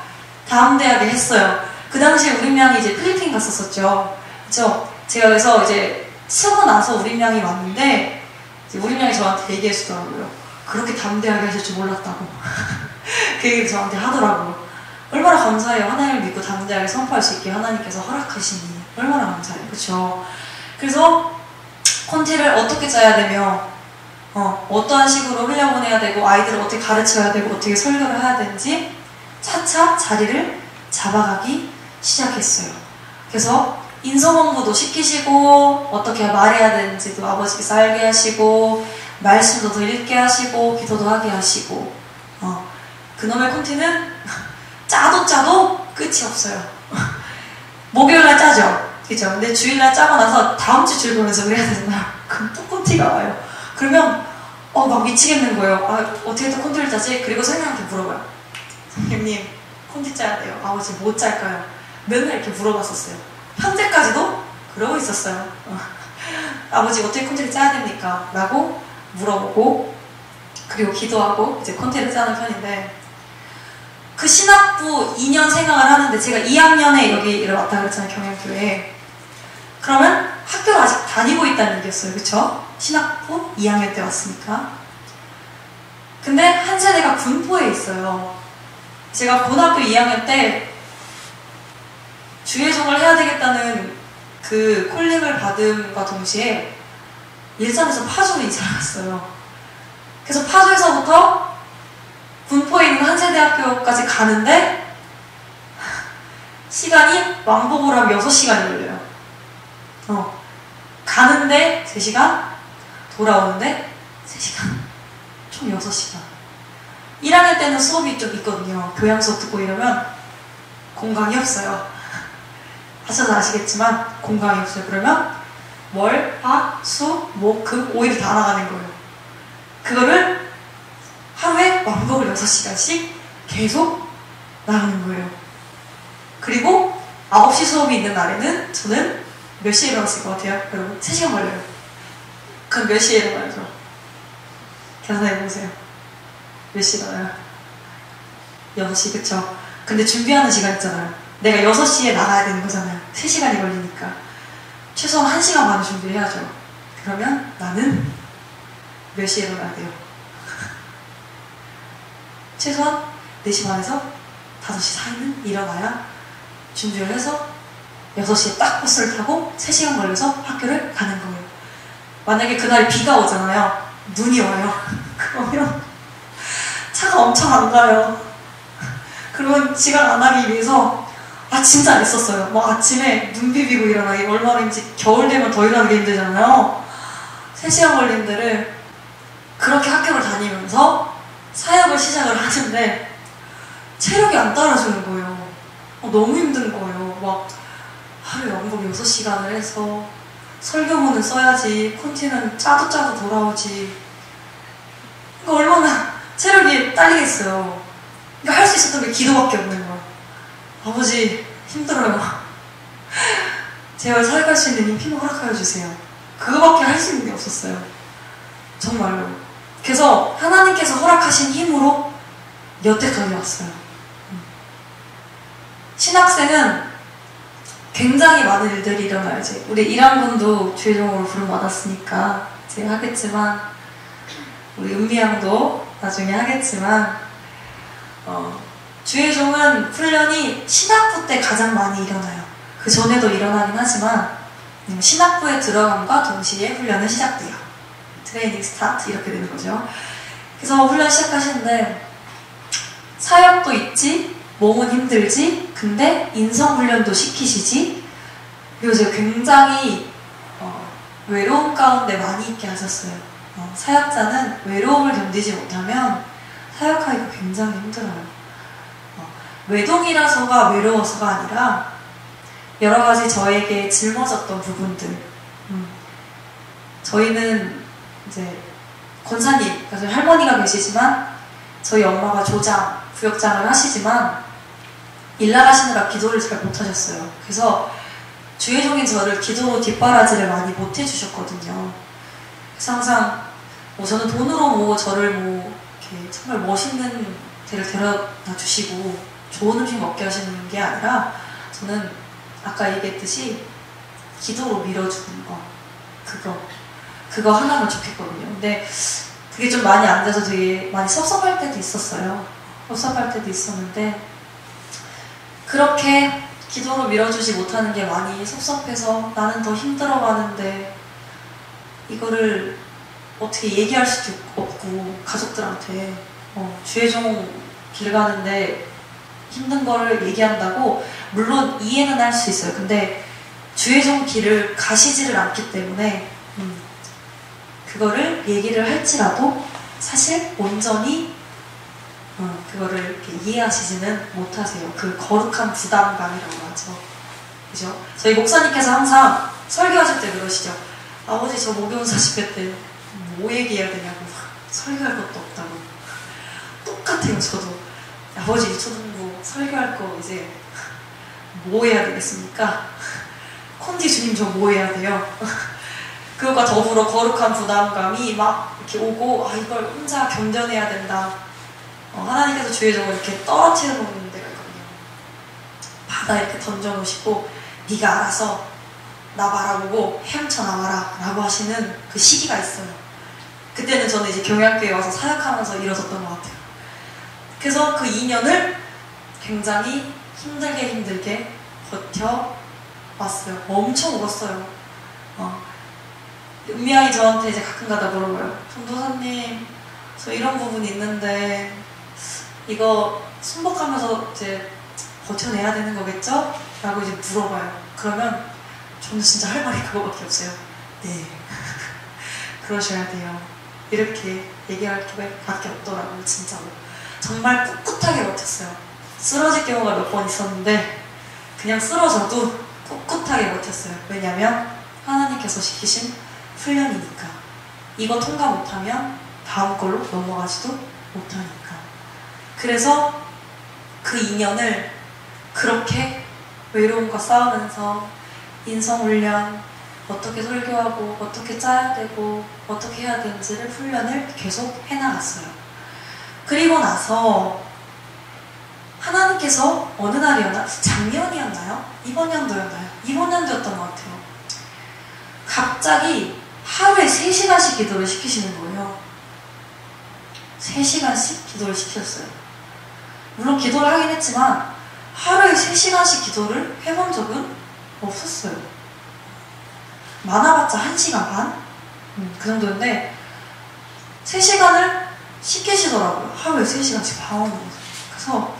담대하게 했어요. 그 당시에 우림 양이 이제 필리핀 갔었었죠. 그쵸? 제가 그래서 이제 쓰고 나서 우림 양이 왔는데 이제 우림 양이 저한테 얘기해주더라고요. 그렇게 담대하게 하실 줄 몰랐다고. 그 얘기를 저한테 하더라고요. 얼마나 감사해요. 하나님을 믿고 담대하게 선포할 수 있게 하나님께서 허락하시니 얼마나 감사해요. 그쵸? 그래서 콘티를 어떻게 짜야 되며 어떠한 식으로 흘려보내야 되고 아이들을 어떻게 가르쳐야 되고 어떻게 설교를 해야 되는지 차차 자리를 잡아가기 시작했어요. 그래서 인성공부도 시키시고 어떻게 말해야 되는지도 아버지께서 알게 하시고 말씀도 더 읽게 하시고 기도도 하게 하시고 그놈의 콘티는 짜도 끝이 없어요. 목요일날 짜죠. 그죠? 근데 주일날 짜고 나서 다음 주 주일 보면서 그래야 되잖아요. 그럼 또 콘티가 와요. 그러면 막 미치겠는 거예요. 어떻게 또 콘티를 짜지? 그리고 선생님한테 물어봐요. 선생님 콘티 짜야 돼요. 아버지 뭐 짤까요? 맨날 이렇게 물어봤었어요. 현재까지도 그러고 있었어요. 아버지 어떻게 콘티를 짜야 됩니까? 라고 물어보고 그리고 기도하고 이제 콘티를 짜는 편인데 그 신학부 2년 생활을 하는데 제가 2학년에 여기를 왔다 그랬잖아요. 경영교회에. 그러면 학교를 아직 다니고 있다는 얘기였어요. 그쵸? 신학부 2학년 때 왔으니까. 근데 한 세대가 군포에 있어요. 제가 고등학교 2학년 때 주예종을 해야 되겠다는 그 콜링을 받음과 동시에 일산에서 파주로 이사를 갔어요. 그래서 파주에서부터 군포에 있는 한세대학교까지 가는데 시간이 왕복으로 하면 6시간이 걸려요. 가는데 3시간, 돌아오는데 3시간. 총 6시간. 1학년 때는 수업이 좀 있거든요. 교양 수업 듣고 이러면 공강이 없어요. 하셔서 아시겠지만 공강이 없어요. 그러면 월, 화, 수, 목, 금, 5일 다 나가는 거예요. 그거를 하루에 왕복을 6시간씩 계속 나가는 거예요. 그리고 9시 수업이 있는 날에는 저는 몇 시에 일어났을 것 같아요? 여러분 3시간 걸려요. 그럼 몇 시에 일어나죠? 계산해보세요. 몇 시에 일어나요? 6시 그쵸? 근데 준비하는 시간 있잖아요. 내가 6시에 나가야 되는 거잖아요. 3시간이 걸리니까 최소한 1시간 반을 준비해야죠. 그러면 나는 몇 시에 일어나야 돼요? 최소한 4시 반에서 5시 사이는 일어나야 준비를 해서 6시에 딱 버스를 타고 3시간 걸려서 학교를 가는 거예요. 만약에 그날 비가 오잖아요. 눈이 와요. 그러면 차가 엄청 안 가요. 그러면 지각 안 하기 위해서 진짜 안 했었어요. 막 아침에 눈 비비고 일어나기 얼마인지 겨울 되면 더 일어나기 힘들잖아요. 3시간 걸린 데를 그렇게 학교를 다니면서 사역을 시작을 하는데 체력이 안 따라주는 거예요. 너무 힘든 거예요. 막 하루에 왕복 6시간을 해서 설교문을 써야지 콘티는 짜도 돌아오지. 그러니까 얼마나 체력이 딸리겠어요. 그러니까 할 수 있었던 게 기도밖에 없는 거예요. 아버지 힘들어요. 제발 사역할 수 있는 힘을 허락하여 주세요. 그거밖에 할 수 있는 게 없었어요. 정말로. 그래서 하나님께서 허락하신 힘으로 여태까지 왔어요. 신학생은 굉장히 많은 일들이 일어나요. 이제 우리 이랑군도 주의종으로 부름받았으니까 제가 하겠지만 우리 은미양도 나중에 하겠지만 주의종은 훈련이 신학부 때 가장 많이 일어나요. 그 전에도 일어나긴 하지만 신학부에 들어감과 동시에 훈련은 시작돼요. 트레이닝 스타트 이렇게 되는 거죠. 그래서 훈련 시작하시는데 사역도 있지, 몸은 힘들지, 근데 인성훈련도 시키시지. 그리고 제가 굉장히 외로움 가운데 많이 있게 하셨어요. 사역자는 외로움을 견디지 못하면 사역하기가 굉장히 힘들어요. 외동이라서가 외로워서가 아니라 여러 가지 저에게 짊어졌던 부분들. 저희는 이제 권사님, 그래서 할머니가 계시지만 저희 엄마가 조장, 부역장을 하시지만 일 나가시느라 기도를 잘 못하셨어요. 그래서 주의종인 저를 기도로 뒷바라지를 많이 못 해주셨거든요. 그래서 항상 저는 돈으로 저를 이렇게 정말 멋있는 데려다 주시고 좋은 음식 먹게 하시는 게 아니라 저는 아까 얘기했듯이 기도로 밀어주는 거 그거 하나면 좋겠거든요. 근데 그게 좀 많이 안 돼서 되게 많이 섭섭할 때도 있었어요. 섭섭할 때도 있었는데 그렇게 기도로 밀어주지 못하는 게 많이 섭섭해서 나는 더 힘들어가는데 이거를 어떻게 얘기할 수도 없고 가족들한테 주의종 길 가는데 힘든 거를 얘기한다고 물론 이해는 할 수 있어요. 근데 주의종 길을 가시지를 않기 때문에 그거를 얘기를 할지라도 사실 온전히 그거를 이렇게 이해하시지는 못하세요. 그 거룩한 부담감이라고 하죠. 그죠? 저희 목사님께서 항상 설교하실 때 그러시죠. 아버지 저 목요일 40회 때 뭐 얘기해야 되냐고 설교할 것도 없다고. 똑같아요. 저도 아버지 유초등부 설교할 거 이제 뭐 해야 되겠습니까? 콘디 주님 저 뭐 해야 돼요? 그것과 더불어 거룩한 부담감이 막 이렇게 오고 이걸 혼자 견뎌내야 된다. 하나님께서 주의 종을 이렇게 떨어뜨려 놓는 데가 있거든요. 바다에 이렇게 던져놓으시고 네가 알아서 나 바라보고 헤엄쳐 나와라 라고 하시는 그 시기가 있어요. 그때는 저는 이제 경양교회 와서 사역하면서 일어섰던 것 같아요. 그래서 그 2년을 굉장히 힘들게 버텨왔어요. 엄청 울었어요. 은미양이 저한테 이제 가끔가다 물어봐요. 전도사님 저 이런 부분이 있는데 이거 순복하면서 이제 버텨내야 되는 거겠죠? 라고 이제 물어봐요. 그러면 저는 진짜 할 말이 그거밖에 없어요. 네. 그러셔야 돼요. 이렇게 얘기할 수밖에 없더라고요. 진짜로. 정말 꿋꿋하게 버텼어요. 쓰러질 경우가 몇 번 있었는데 그냥 쓰러져도 꿋꿋하게 버텼어요. 왜냐면 하나님께서 시키신 훈련이니까. 이거 통과 못하면 다음 걸로 넘어가지도 못하니까. 그래서 그 2년을 그렇게 외로움과 싸우면서 인성훈련, 어떻게 설교하고 어떻게 짜야 되고 어떻게 해야 되는지를 훈련을 계속 해나갔어요. 그리고 나서 하나님께서 어느 날이었나? 작년이었나요? 이번 연도였나요? 이번 연도였던 것 같아요. 갑자기 하루에 3시간씩 기도를 시키시는 거예요. 3시간씩 기도를 시켰어요. 물론 기도를 하긴 했지만 하루에 3시간씩 기도를 해본 적은 없었어요. 많아봤자 1시간 반? 그 정도인데 3시간을 시키시더라고요. 하루에 3시간씩 방언을. 그래서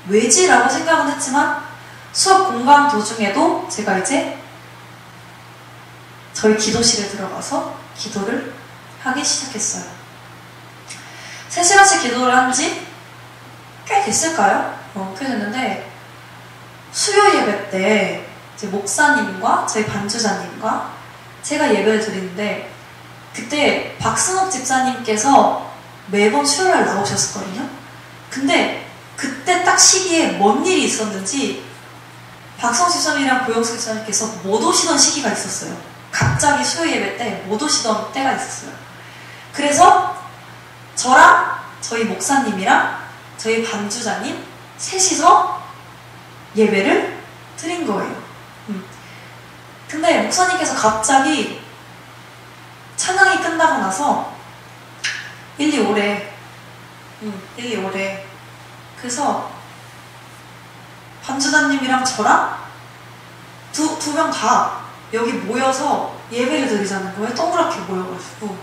왜지라고 생각은 했지만 수업 공강 도중에도 제가 이제 저희 기도실에 들어가서 기도를 하기 시작했어요. 3시간씩 기도를 한 지 꽤 됐을까요? 꽤 됐는데 수요 예배 때 이제 목사님과 저희 반주자님과 제가 예배를 드리는데 그때 박승옥 집사님께서 매번 수요일날 나오셨었거든요. 근데 그때 딱 시기에 뭔 일이 있었는지 박승옥 집사님이랑 고영숙 집사님께서 못 오시던 시기가 있었어요. 갑자기 수요 예배 때 못 오시던 때가 있었어요. 그래서 저랑 저희 목사님이랑 저희 반주자님 셋이서 예배를 드린 거예요. 근데 목사님께서 갑자기 찬양이 끝나고 나서 1, 2, 5래. 그래서 반주자님이랑 저랑 두 명 다 여기 모여서 예배를 드리자는 거예요. 동그랗게 모여가지고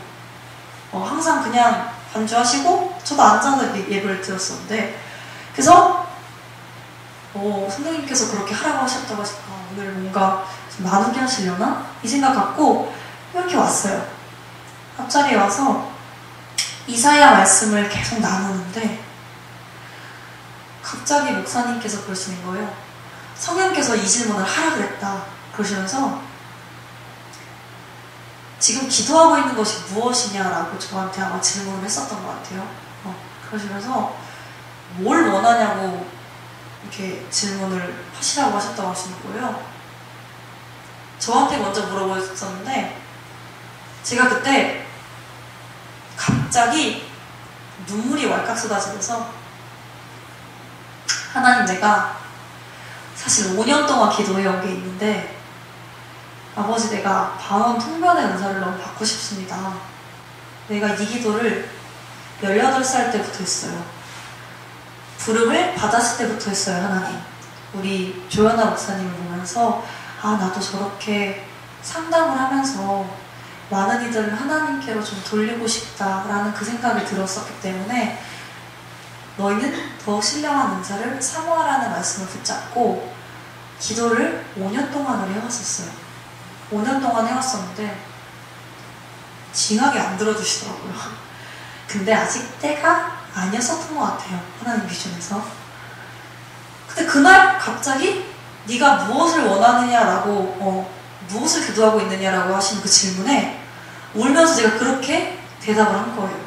항상 그냥 반주하시고 저도 앉아서 예배를 드렸었는데 그래서 선생님께서 그렇게 하라고 하셨다고 하시니까 오늘 뭔가 좀 나누게 하시려나? 이 생각 갖고 이렇게 왔어요. 앞자리에 와서 이사야 말씀을 계속 나누는데 갑자기 목사님께서 그러시는 거예요. 성령께서 이 질문을 하라 그랬다 그러시면서 지금 기도하고 있는 것이 무엇이냐라고 저한테 아마 질문을 했었던 것 같아요. 그러시면서 뭘 원하냐고 이렇게 질문을 하시라고 하셨다고 하시는 거예요. 저한테 먼저 물어보셨었는데 제가 그때 갑자기 눈물이 왈칵 쏟아지면서 하나님, 내가 사실 5년 동안 기도해온 게 있는데 아버지, 내가 방언 통변의 은사를 너무 받고 싶습니다. 내가 이 기도를 18살 때부터 했어요. 부름을 받았을 때부터 했어요. 하나님, 우리 조연아 목사님을 보면서 나도 저렇게 상담을 하면서 많은 이들을 하나님께로 좀 돌리고 싶다라는 그 생각이 들었었기 때문에 너희는 더욱 신령한 은사를 사모하라는 말씀을 붙잡고 기도를 5년 동안을 해왔었어요. 5년 동안 해왔었는데 징하게 안 들어주시더라고요. 근데 아직 때가 아니었었던 것 같아요. 하나님 기준에서. 근데 그날 갑자기 네가 무엇을 원하느냐라고 무엇을 기도하고 있느냐라고 하시는 그 질문에 울면서 제가 그렇게 대답을 한 거예요.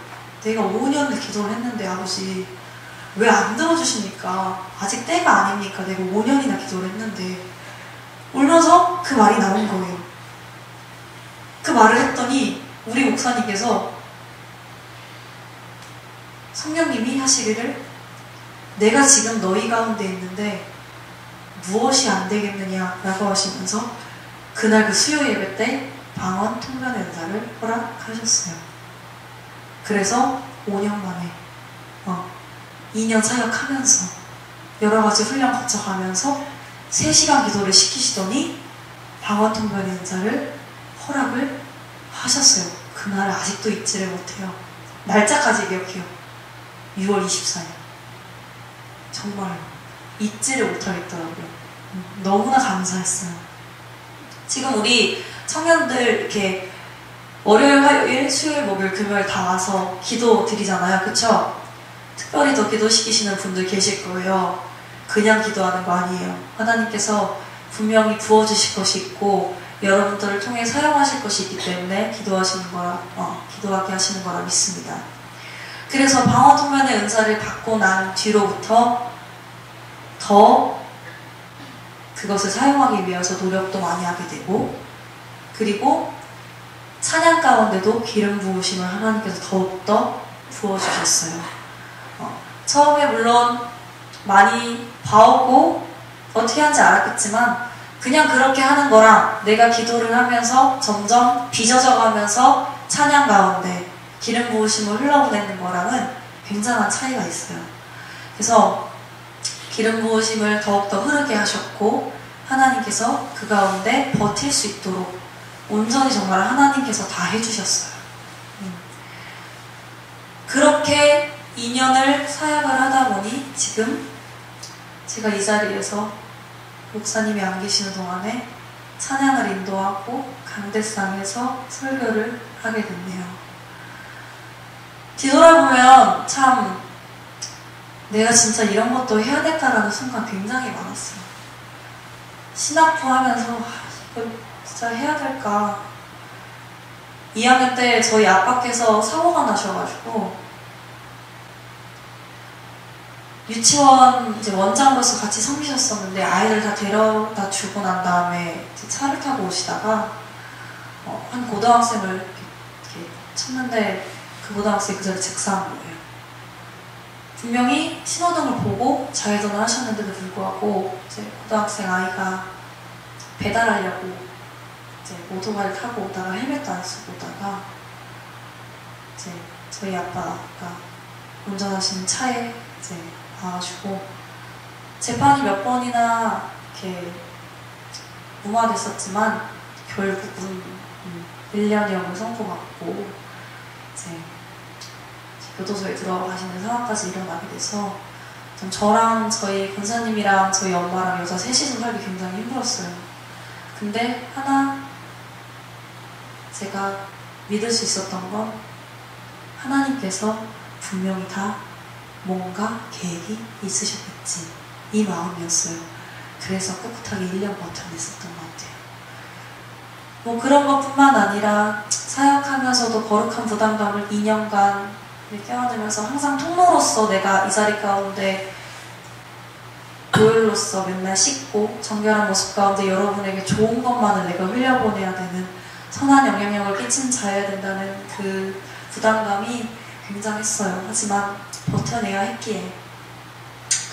내가 5년을 기도를 했는데 아버지 왜 안 들어주십니까? 아직 때가 아닙니까? 내가 5년이나 기도를 했는데. 울면서 그 말이 나온 거예요. 그 말을 했더니 우리 목사님께서 성령님이 하시기를 내가 지금 너희 가운데 있는데 무엇이 안 되겠느냐라고 하시면서 그날 그 수요 예배 때 방언 통변의 은사를 허락하셨어요. 그래서 5년 만에 2년 사역하면서 여러 가지 훈련 거쳐가면서 3시간 기도를 시키시더니 방언 통변의 은사를 허락을 하셨어요. 그날을 아직도 잊지를 못해요. 날짜까지 기억해요. 6월 24일. 정말 잊지를 못하겠더라고요. 너무나 감사했어요. 지금 우리 청년들 이렇게 월요일, 화요일, 수요일, 목요일, 금요일 다 와서 기도 드리잖아요. 그쵸? 특별히 더 기도시키시는 분들 계실 거예요. 그냥 기도하는 거 아니에요. 하나님께서 분명히 부어주실 것이 있고 여러분들을 통해 사용하실 것이 있기 때문에 기도하게 하시는 거라 믿습니다. 그래서 방언 통변의 은사를 받고 난 뒤로부터 더 그것을 사용하기 위해서 노력도 많이 하게 되고, 그리고 찬양 가운데도 기름 부으심을 하나님께서 더욱더 부어주셨어요. 처음에 물론 많이 봐오고 어떻게 하는지 알았겠지만 그냥 그렇게 하는 거랑 내가 기도를 하면서 점점 빚어져 가면서 찬양 가운데 기름 부으심을 흘러보내는 거랑은 굉장한 차이가 있어요. 그래서 기름 부으심을 더욱더 흐르게 하셨고 하나님께서 그 가운데 버틸 수 있도록 온전히 정말 하나님께서 다 해주셨어요. 그렇게 2년을 사역을 하다 보니 지금 제가 이 자리에서 목사님이 안 계시는 동안에 찬양을 인도하고 강대상에서 설교를 하게 됐네요. 뒤돌아보면 참 내가 진짜 이런 것도 해야 될까라는 순간 굉장히 많았어요. 신학부 하면서 이거 진짜 해야 될까. 2학년 때 저희 아빠께서 사고가 나셔가지고 유치원 이제 원장으로서 같이 섬기셨었는데 아이들 다 데려다 주고 난 다음에 차를 타고 오시다가 한 고등학생을 이렇게 쳤는데 그 고등학생이 그 자리에 즉사한 거예요. 분명히 신호등을 보고 좌회전을 하셨는데도 불구하고 이제 고등학생 아이가 배달하려고 이제 오토바이를 타고 오다가 헬멧도 안 쓰고 오다가 이제 저희 아빠가 운전하시는 차에 이제 와가지고 재판이 몇 번이나 이렇게 무마됐었지만 결국은 1년형을 선고받고 이제 교도소에 들어가시는 상황까지 일어나게 돼서 저랑 저희 권사님이랑 저희 엄마랑 여자 셋이서 살기 굉장히 힘들었어요. 근데 하나 제가 믿을 수 있었던 건 하나님께서 분명히 다 뭔가 계획이 있으셨겠지, 이 마음이었어요. 그래서 꿋꿋하게 1년 버텨냈었던 것 같아요. 뭐 그런 것뿐만 아니라 사역하면서도 거룩한 부담감을 2년간 껴안으면서 항상 통로로서 내가 이 자리 가운데 교회로서 맨날 씻고 정결한 모습 가운데 여러분에게 좋은 것만을 내가 흘려보내야 되는, 선한 영향력을 끼친 자여야 된다는 그 부담감이 굉장했어요. 하지만 버텨내야 했기에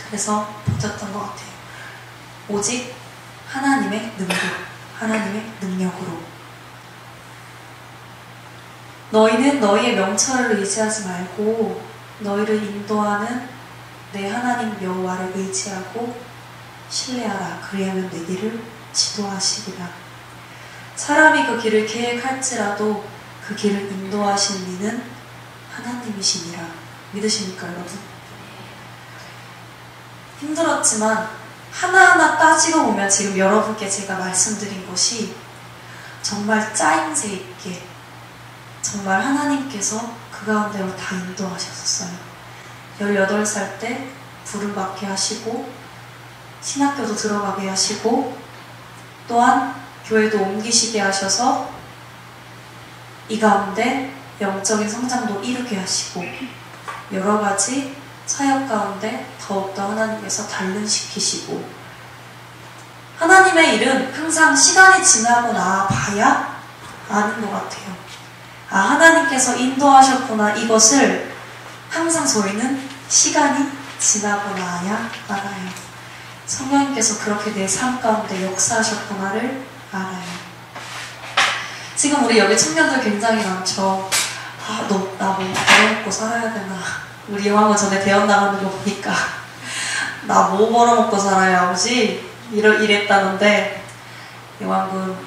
그래서 버텼던 것 같아요. 오직 하나님의 능력으로. 너희는 너희의 명철을 의지하지 말고 너희를 인도하는 내 하나님 여호와를 의지하고 신뢰하라. 그리하면 내 길을 지도하시리라. 사람이 그 길을 계획할지라도 그 길을 인도하신 이는 하나님이시니라. 믿으십니까, 여러분? 힘들었지만 하나하나 따지고 보면 지금 여러분께 제가 말씀드린 것이 정말 짜임새 있게 정말 하나님께서 그 가운데로 다 인도하셨었어요. 18살 때 부름받게 하시고 신학교도 들어가게 하시고 또한 교회도 옮기시게 하셔서 이 가운데 영적인 성장도 이루게 하시고 여러 가지 사역 가운데 더욱더 하나님께서 단련시키시고 하나님의 일은 항상 시간이 지나고 나아 봐야 아는 것 같아요. 아, 하나님께서 인도하셨구나. 이것을 항상 저희는 시간이 지나고 나야 알아요. 성령님께서 그렇게 내 삶 가운데 역사하셨구나를 알아요. 지금 우리 여기 청년들 굉장히 많죠. 아, 나 뭐 벌어먹고 살아야 되나. 우리 영화가 전에 대원 나가는 거 보니까 나 뭐 벌어먹고 살아야 아버지? 이랬다는데 영화군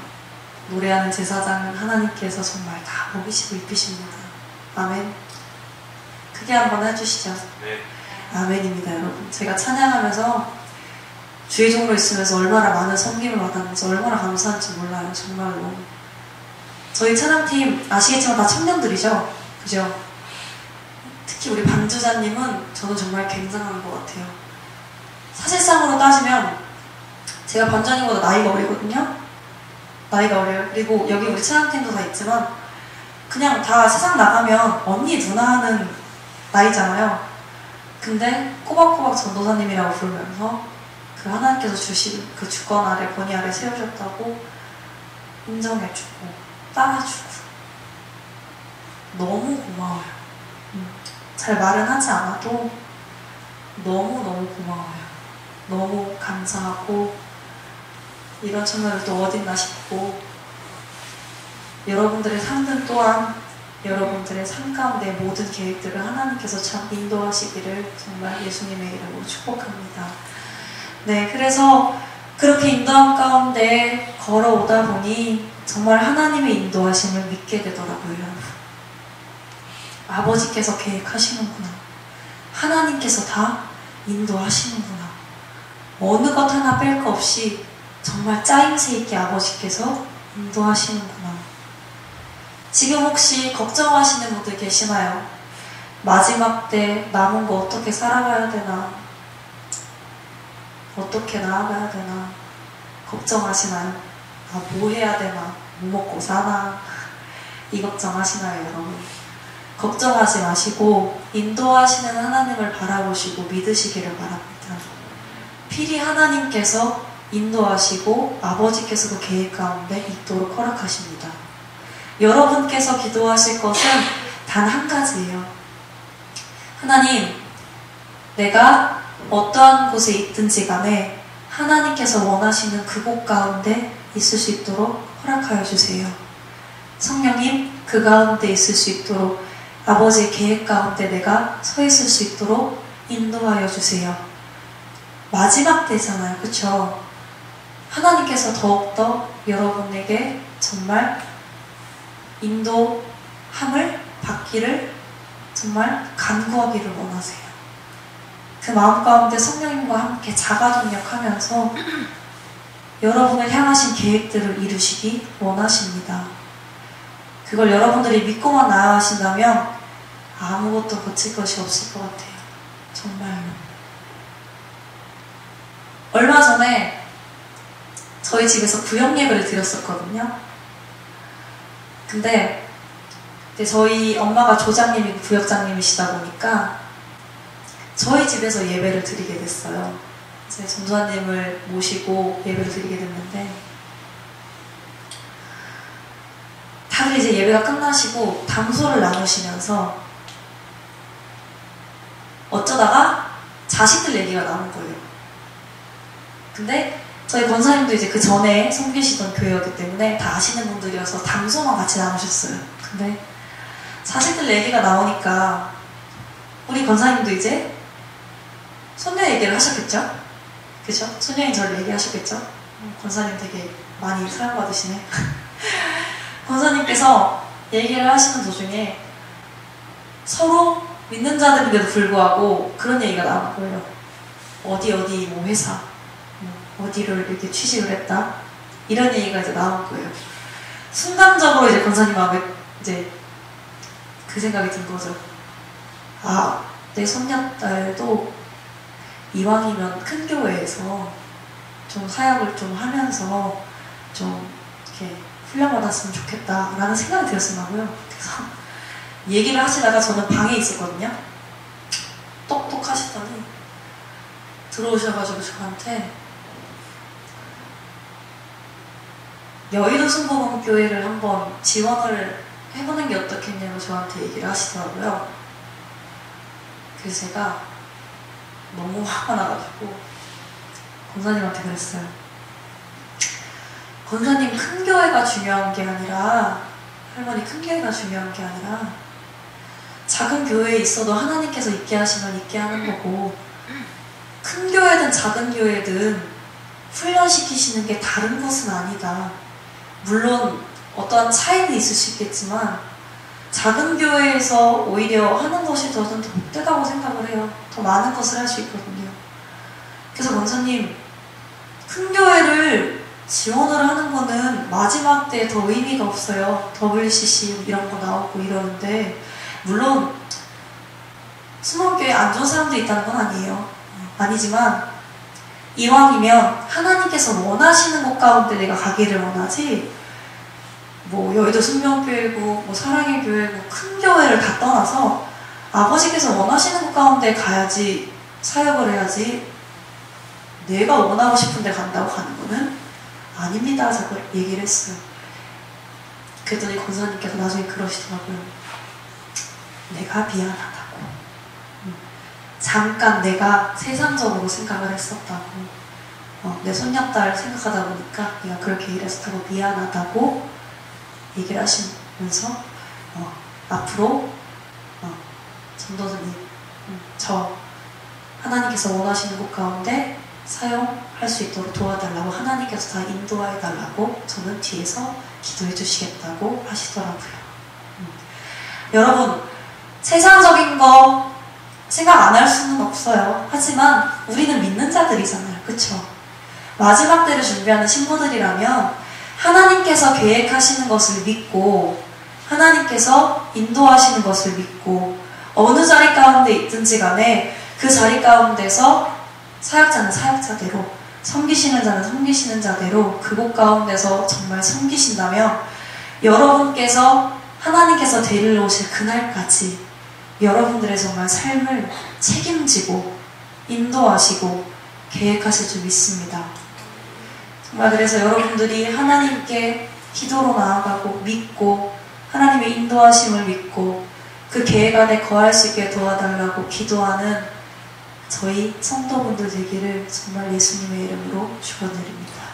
노래하는 제사장은 하나님께서 정말 다 먹이시고 입히십니다. 아멘. 크게 한번 해주시죠. 네. 아멘입니다, 여러분. 제가 찬양하면서 주의 종로 있으면서 얼마나 많은 섬김을 받았는지 얼마나 감사한지 몰라요. 정말로. 저희 찬양팀 아시겠지만 다 청년들이죠. 그죠? 특히 우리 반주자님은 저는 정말 굉장한 것 같아요. 사실상으로 따지면 제가 반주자님보다 나이가 어리거든요. 나이가 어려요. 그리고 여기 우리 찬양팀도 다 있지만 그냥 다 세상 나가면 언니 누나 하는 나이잖아요. 근데 꼬박꼬박 전도사님이라고 부르면서 그 하나님께서 주신 그 주권 아래 권위 아래 세우셨다고 인정해주고 따라주고 너무 고마워요. 잘 말은 하지 않아도 너무너무 고마워요. 너무 감사하고 이런 청년을 또 어딨나 싶고 여러분들의 삶들 또한 여러분들의 삶 가운데 모든 계획들을 하나님께서 참 인도하시기를 정말 예수님의 이름으로 축복합니다. 네, 그래서 그렇게 인도함 가운데 걸어오다 보니 정말 하나님의 인도하심을 믿게 되더라고요. 아버지께서 계획하시는구나. 하나님께서 다 인도하시는구나. 어느 것 하나 뺄 거 없이 정말 짜임새 있게 아버지께서 인도하시는구나. 지금 혹시 걱정하시는 분들 계시나요? 마지막 때 남은 거 어떻게 살아가야 되나? 어떻게 나아가야 되나? 걱정하시나요? 아, 뭐 해야 되나? 뭐 먹고 사나? 이 걱정하시나요, 여러분? 걱정하지 마시고 인도하시는 하나님을 바라보시고 믿으시기를 바랍니다. 필히 하나님께서 인도하시고 아버지께서 그 계획 가운데 있도록 허락하십니다. 여러분께서 기도하실 것은 단 한 가지예요. 하나님, 내가 어떠한 곳에 있든지 간에 하나님께서 원하시는 그곳 가운데 있을 수 있도록 허락하여 주세요. 성령님, 그 가운데 있을 수 있도록 아버지의 계획 가운데 내가 서 있을 수 있도록 인도하여 주세요. 마지막 때잖아요. 그쵸? 하나님께서 더욱더 여러분에게 정말 인도함을 받기를 정말 간구하기를 원하세요. 그 마음 가운데 성령님과 함께 자가동력하면서 여러분을 향하신 계획들을 이루시기 원하십니다. 그걸 여러분들이 믿고만 나아가신다면 아무것도 거칠 것이 없을 것 같아요. 정말로. 얼마 전에 저희 집에서 구역 예배를 드렸었거든요. 근데 저희 엄마가 조장님이고 부역장님이시다 보니까 저희 집에서 예배를 드리게 됐어요. 이제 전도사님을 모시고 예배를 드리게 됐는데 다들 이제 예배가 끝나시고 담소를 나누시면서 어쩌다가 자식들 얘기가 나온 거예요. 근데 저희 권사님도 이제 그 전에 섬기시던 교회였기 때문에 다 아시는 분들이어서 담소만 같이 나누셨어요. 근데 자식들 얘기가 나오니까 우리 권사님도 이제 손녀 얘기를 하셨겠죠? 그죠? 손녀인 저를 얘기하셨겠죠? 권사님 되게 많이 사랑받으시네. 권사님께서 얘기를 하시는 도중에 서로 믿는 자들인데도 불구하고 그런 얘기가 나온 거예요. 어디 뭐 회사 어디를 이렇게 취직을 했다 이런 얘기가 이제 나온 거예요. 순간적으로 이제 권사님 마음에 이제 그 생각이 든 거죠. 아, 내 손녀딸도 이왕이면 큰 교회에서 좀 사역을 좀 하면서 좀 이렇게 훈련받았으면 좋겠다라는 생각이 들었었나고요. 그래서 얘기를 하시다가 저는 방에 있었거든요. 똑똑 하시더니 들어오셔가지고 저한테 여의도 순복음교회를 한번 지원을 해보는 게 어떻겠냐고 저한테 얘기를 하시더라고요. 그래서 제가 너무 화가 나가지고 권사님한테 그랬어요. 권사님, 큰 교회가 중요한 게 아니라, 할머니, 큰 교회가 중요한 게 아니라 작은 교회에 있어도 하나님께서 있게 하시면 있게 하는 거고, 큰 교회든 작은 교회든 훈련시키시는 게 다른 것은 아니다. 물론 어떠한 차이는 있을 수 있겠지만 작은 교회에서 오히려 하는 것이 저는 더 복되다고 생각을 해요. 더 많은 것을 할 수 있거든요. 그래서 권사님, 큰 교회를 지원을 하는 거는 마지막 때 더 의미가 없어요. WCC 이런 거 나오고 이러는데, 물론 수목교회에 안 좋은 사람도 있다는 건 아니에요. 아니지만 이왕이면 하나님께서 원하시는 곳 가운데 내가 가기를 원하지, 뭐 여의도 순명교회고 뭐 사랑의 교회고 큰 교회를 다 떠나서 아버지께서 원하시는 곳 가운데 가야지, 사역을 해야지 내가 원하고 싶은데 간다고 가는 거는 아닙니다. 제가 얘기를 했어요. 그랬더니 권사님께서 나중에 그러시더라고요. 내가 미안하다고. 잠깐 내가 세상적으로 생각을 했었다고. 내 손녀딸 생각하다 보니까 내가 그렇게 일했었다고 미안하다고 얘기를 하시면서 앞으로 전도사님, 저 하나님께서 원하시는 곳 가운데 사용할 수 있도록 도와달라고, 하나님께서 다 인도해달라고 저는 뒤에서 기도해 주시겠다고 하시더라고요. 여러분, 세상적인 거 생각 안 할 수는 없어요. 하지만 우리는 믿는 자들이잖아요. 그쵸? 마지막 때를 준비하는 신부들이라면 하나님께서 계획하시는 것을 믿고, 하나님께서 인도하시는 것을 믿고, 어느 자리 가운데 있든지 간에 그 자리 가운데서 사역자는 사역자대로, 섬기시는 자는 섬기시는 자대로 그곳 가운데서 정말 섬기신다면, 여러분께서 하나님께서 데리러 오실 그날까지 여러분들의 정말 삶을 책임지고 인도하시고 계획하실 줄 믿습니다. 정말 그래서 여러분들이 하나님께 기도로 나아가고 믿고, 하나님의 인도하심을 믿고 그 계획 안에 거할 수 있게 도와달라고 기도하는 저희 성도분들 되기를 정말 예수님의 이름으로 축원드립니다.